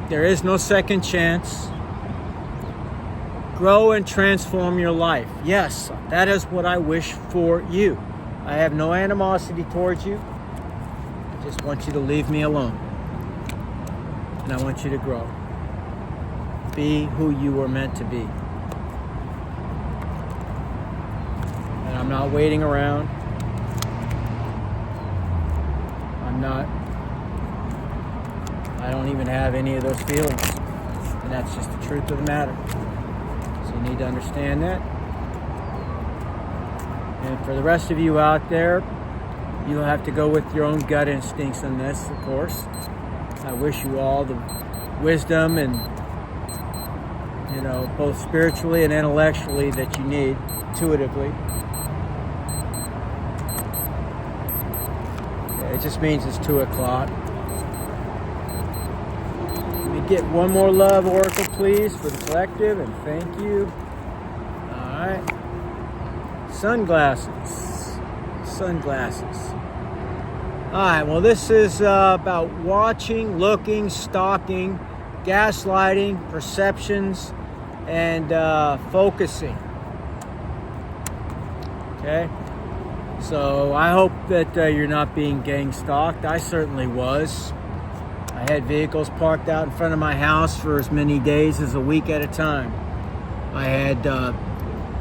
Speaker 1: There is no second chance. Grow and transform your life. Yes, that is what I wish for you. I have no animosity towards you. I just want you to leave me alone. And I want you to grow. Be who you were meant to be. I'm not waiting around. I don't even have any of those feelings. And that's just the truth of the matter. So you need to understand that. And for the rest of you out there, you'll have to go with your own gut instincts on this, of course. I wish you all the wisdom and, both spiritually and intellectually that you need, intuitively. Okay, it just means it's 2 o'clock. Let me get one more love oracle, please, for the collective, and thank you. All right. Sunglasses. All right, well, this is about watching, looking, stalking, gaslighting, perceptions, and focusing. Okay? So I hope that you're not being gang stalked. I certainly was. I had vehicles parked out in front of my house for as many days as a week at a time. I had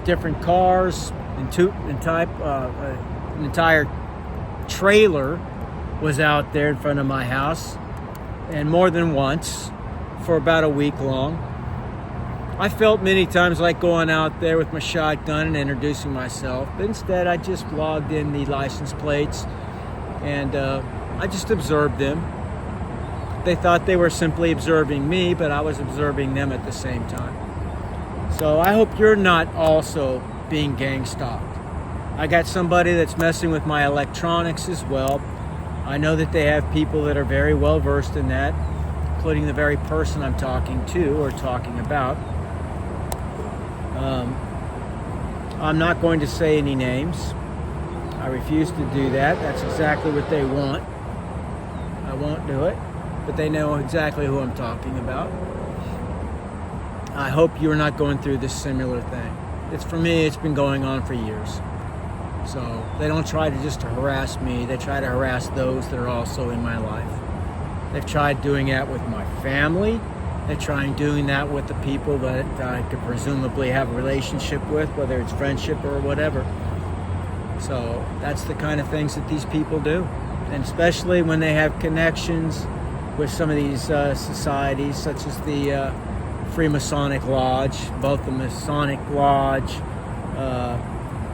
Speaker 1: different cars and an entire trailer was out there in front of my house, and more than once for about a week long. I felt many times like going out there with my shotgun and introducing myself, but instead I just logged in the license plates and I just observed them. They thought they were simply observing me, but I was observing them at the same time. So I hope you're not also being gang stalked. I got somebody that's messing with my electronics as well. I know that they have people that are very well versed in that, including the very person I'm talking to or talking about. I'm not going to say any names. I refuse to do that. That's exactly what they want. I won't do it, but they know exactly who I'm talking about. I hope you're not going through this similar thing. For me, it's been going on for years. So they don't try to just harass me. They try to harass those that are also in my life. They've tried doing that with my family. They're trying doing that with the people that I could presumably have a relationship with, whether it's friendship or whatever. So that's the kind of things that these people do. And especially when they have connections with some of these societies, such as the Freemasonic Lodge, both the Masonic Lodge,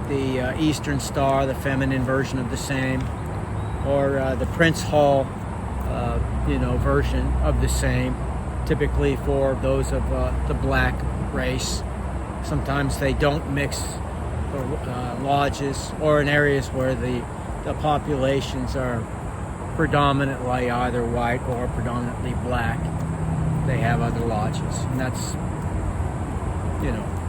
Speaker 1: the Eastern Star, the feminine version of the same, or the Prince Hall, version of the same, typically for those of the black race. Sometimes they don't mix lodges, or in areas where the populations are predominantly either white or predominantly black. They have other lodges, and that's,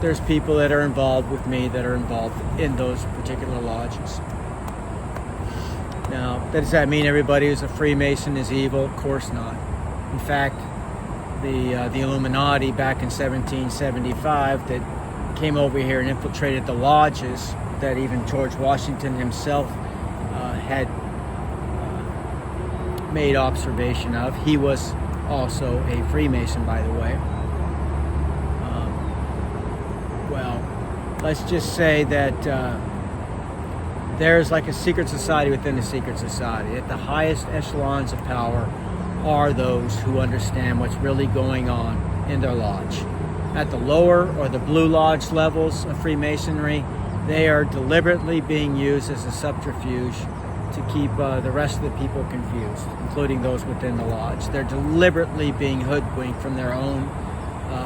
Speaker 1: there's people that are involved with me that are involved in those particular lodges. Now, does that mean everybody who's a Freemason is evil? Of course not. In fact, the Illuminati back in 1775 that came over here and infiltrated the lodges that even George Washington himself had made observation of. He was also a Freemason, by the way. Let's just say that there's like a secret society within a secret society. At the highest echelons of power are those who understand what's really going on in their lodge. At the lower or the Blue Lodge levels of Freemasonry, they are deliberately being used as a subterfuge to keep the rest of the people confused, including those within the lodge. They're deliberately being hoodwinked from their own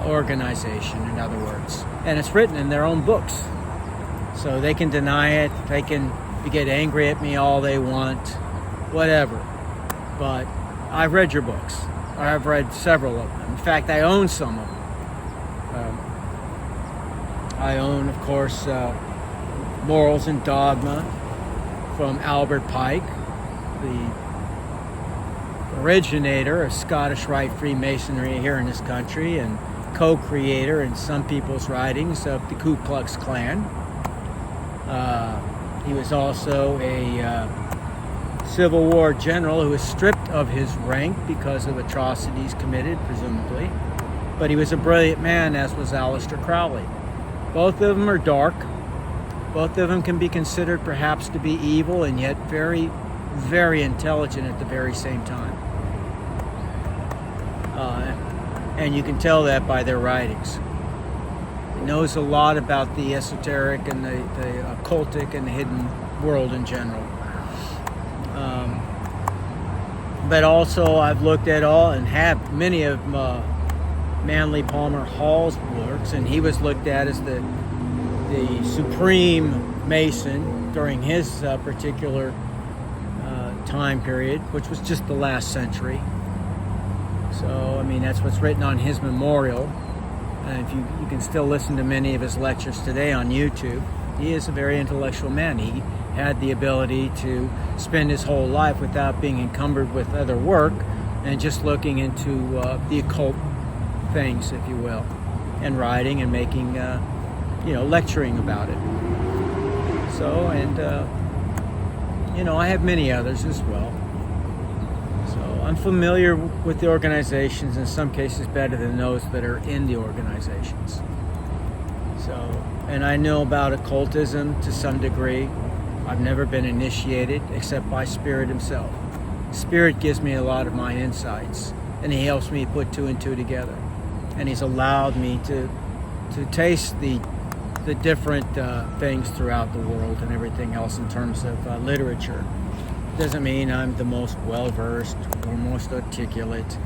Speaker 1: organization, in other words. And it's written in their own books. So they can deny it, they can get angry at me all they want, whatever. But I've read your books. I've read several of them. In fact, I own some of them. I own, of course, Morals and Dogma from Albert Pike, the originator of Scottish Rite Freemasonry here in this country and co-creator in some people's writings of the Ku Klux Klan. He was also a Civil War general who was stripped of his rank because of atrocities committed, presumably. But he was a brilliant man, as was Aleister Crowley. Both of them are dark. Both of them can be considered perhaps to be evil and yet very, very intelligent at the very same time. And you can tell that by their writings. He knows a lot about the esoteric and the occultic and the hidden world in general. But also I've looked at all and have many of Manly Palmer Hall's works, and he was looked at as the supreme Mason during his particular time period, which was just the last century. So, I mean, that's what's written on his memorial. And if you can still listen to many of his lectures today on YouTube. He is a very intellectual man. He had the ability to spend his whole life without being encumbered with other work and just looking into the occult things, if you will, and writing and making, lecturing about it. So, and, I have many others as well. So I'm familiar with the organizations, in some cases better than those that are in the organizations. So, and I know about occultism to some degree. I've never been initiated except by Spirit himself. Spirit gives me a lot of my insights, and he helps me put two and two together. And he's allowed me to taste the different things throughout the world and everything else in terms of literature. Doesn't mean I'm the most well-versed or most articulate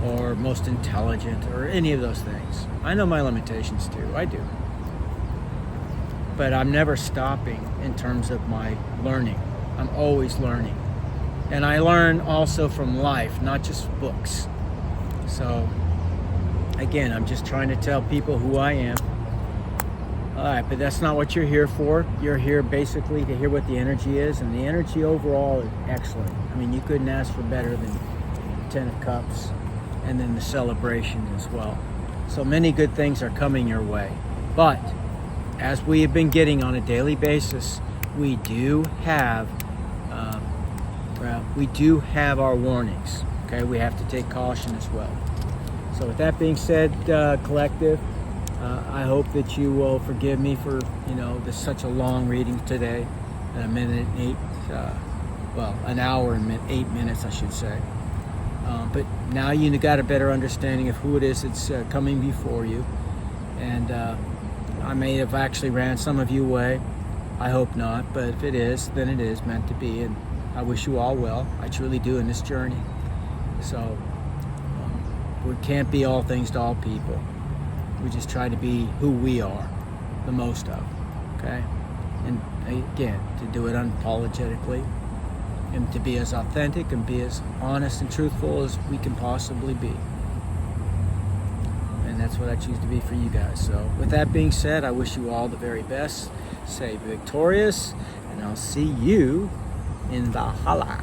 Speaker 1: or most intelligent or any of those things. I know my limitations too, I do. But I'm never stopping in terms of my learning. I'm always learning. And I learn also from life, not just books. So, again, I'm just trying to tell people who I am. All right, but that's not what you're here for. You're here basically to hear what the energy is, and the energy overall is excellent. I mean, you couldn't ask for better than 10 of Cups, and then the celebration as well. So many good things are coming your way. But as we have been getting on a daily basis, we do have our warnings. Okay, we have to take caution as well. So with that being said, collective, I hope that you will forgive me for this such a long reading today, an hour and 8 minutes, I should say. But now you got a better understanding of who it is that's coming before you, and I may have actually ran some of you away. I hope not, but if it is, then it is meant to be, and I wish you all well. I truly do in this journey. So we can't be all things to all people. We just try to be who we are, the most of, okay? And again, to do it unapologetically, and to be as authentic and be as honest and truthful as we can possibly be. And that's what I choose to be for you guys. So with that being said, I wish you all the very best. Stay victorious, and I'll see you in Valhalla.